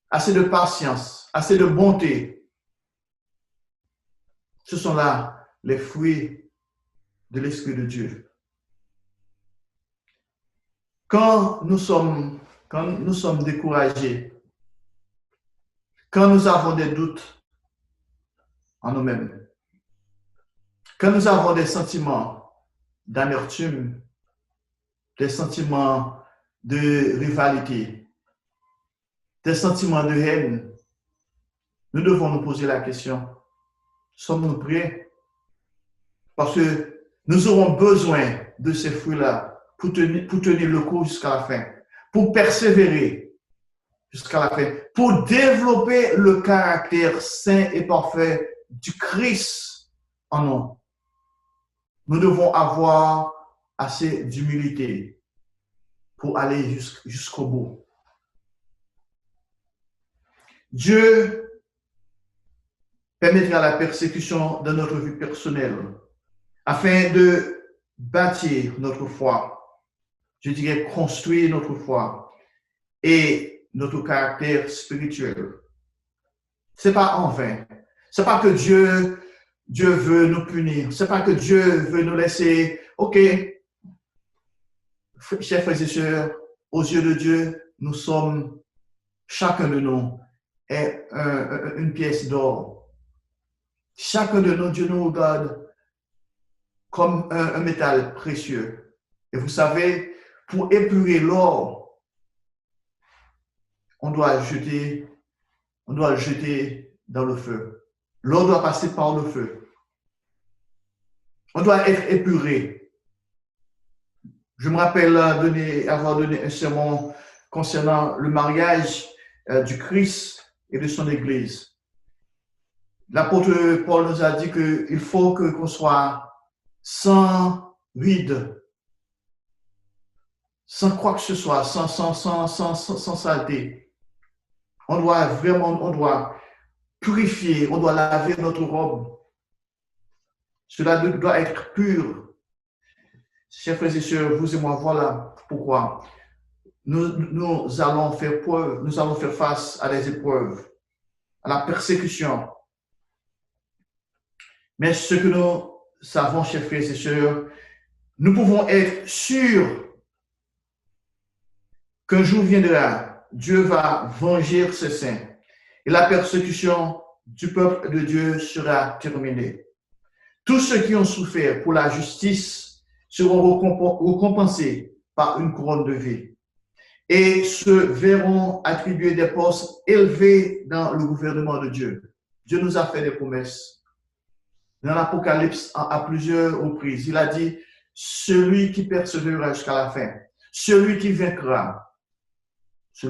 assez de patience, assez de bonté. Ce sont là les fruits de l'Esprit de Dieu. Quand nous sommes découragés, quand nous avons des doutes en nous-mêmes, quand nous avons des sentiments d'amertume, des sentiments de rivalité, des sentiments de haine, nous devons nous poser la question, sommes-nous prêts? Parce que nous aurons besoin de ces fruits-là pour tenir le coup jusqu'à la fin, pour persévérer jusqu'à la fin, pour développer le caractère saint et parfait du Christ en nous. Nous devons avoir assez d'humilité pour aller jusqu'au bout. Dieu permettra la persécution de notre vie personnelle afin de bâtir notre foi, je dirais construire notre foi et notre caractère spirituel. Ce n'est pas en vain. Ce n'est pas que Dieu veut nous punir. Ce n'est pas que Dieu veut nous laisser, ok, chers frères et sœurs, aux yeux de Dieu, nous sommes, chacun de nous est une pièce d'or. Chacun de nous, Dieu nous regarde comme un métal précieux. Et vous savez, pour épurer l'or, on doit le jeter dans le feu. L'or doit passer par le feu. On doit être épuré. Je me rappelle avoir donné un sermon concernant le mariage du Christ et de son Église. L'apôtre Paul nous a dit qu'il faut qu'on soit sans ride, sans quoi que ce soit, sans saleté. On doit purifier, on doit laver notre robe. Cela doit être pur. Chers frères et sœurs, vous et moi, voilà pourquoi nous allons faire face à des épreuves, à la persécution. Mais ce que nous savons, chers frères et sœurs, nous pouvons être sûrs qu'un jour viendra, Dieu va venger ses saints et la persécution du peuple de Dieu sera terminée. Tous ceux qui ont souffert pour la justice seront récompensés par une couronne de vie. et se verront attribuer des postes élevés dans le gouvernement de Dieu. Dieu nous a fait des promesses. Dans l'Apocalypse, à plusieurs reprises, il a dit, celui qui persévérera jusqu'à la fin, celui qui vaincra, je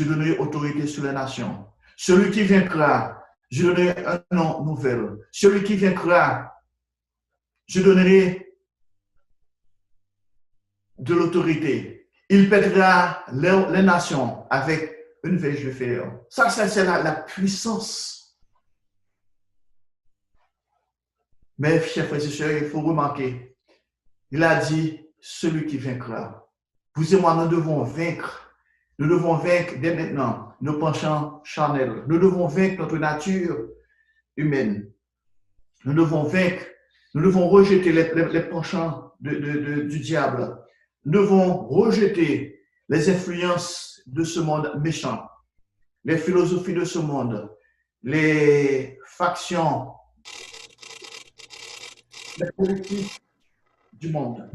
donnerai autorité sur les nations. Celui qui vaincra, je donnerai un nom nouvel. Celui qui vaincra, je donnerai de l'autorité. Il pètera les nations avec une verge de fer. Ça, c'est la puissance. Mais, chers frères et sœurs, il faut remarquer, il a dit, celui qui vaincra. Vous et moi, nous devons vaincre. Nous devons vaincre dès maintenant nos penchants charnels. Nous devons vaincre notre nature humaine. Nous devons vaincre, nous devons rejeter les penchants du diable. Nous devons rejeter les influences de ce monde méchant, les philosophies de ce monde, les factions, les politiques du monde.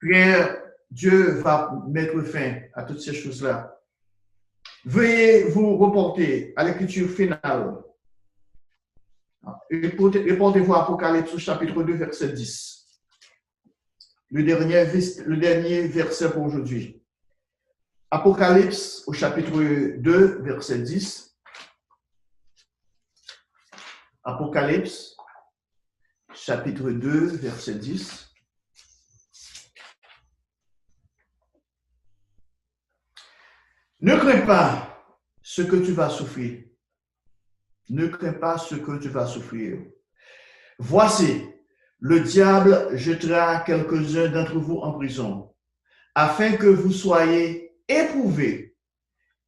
Prière, Dieu va mettre fin à toutes ces choses-là. Veuillez vous reporter à l'écriture finale. Reportez-vous à Apocalypse au chapitre 2, verset 10. Le dernier verset pour aujourd'hui. Apocalypse au chapitre 2, verset 10. Apocalypse, chapitre 2, verset 10. Ne crains pas ce que tu vas souffrir. Ne crains pas ce que tu vas souffrir. Voici, le diable jettera quelques-uns d'entre vous en prison, afin que vous soyez éprouvés,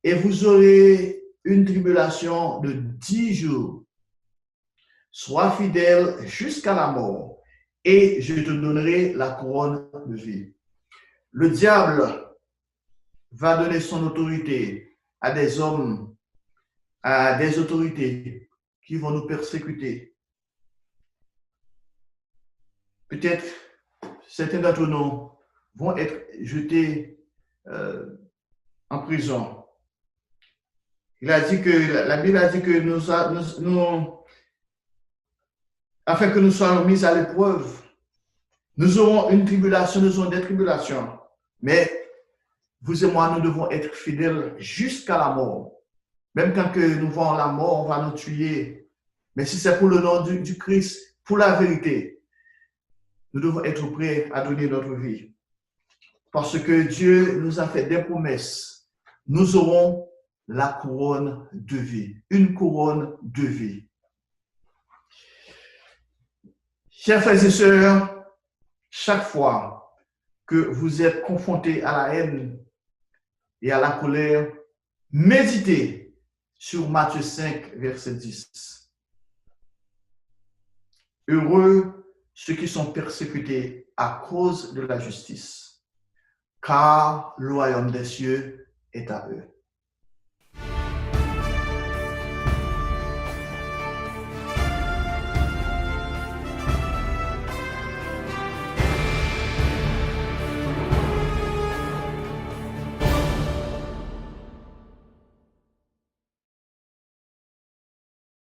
et vous aurez une tribulation de 10 jours. Sois fidèle jusqu'à la mort, et je te donnerai la couronne de vie. Le diable va donner son autorité à des hommes, à des autorités qui vont nous persécuter. Peut-être certains d'entre nous vont être jetés en prison. Il a dit que, la Bible a dit que afin que nous soyons mis à l'épreuve, nous aurons une tribulation, nous aurons des tribulations. Mais vous et moi, nous devons être fidèles jusqu'à la mort. Même quand que nous voyons la mort, on va nous tuer. Mais si c'est pour le nom du Christ, pour la vérité, nous devons être prêts à donner notre vie. Parce que Dieu nous a fait des promesses. Nous aurons la couronne de vie. Une couronne de vie. Chers frères et sœurs, chaque fois que vous êtes confrontés à la haine et à la colère, méditez sur Matthieu 5, verset 10. Heureux ceux qui sont persécutés à cause de la justice, car le royaume des cieux est à eux.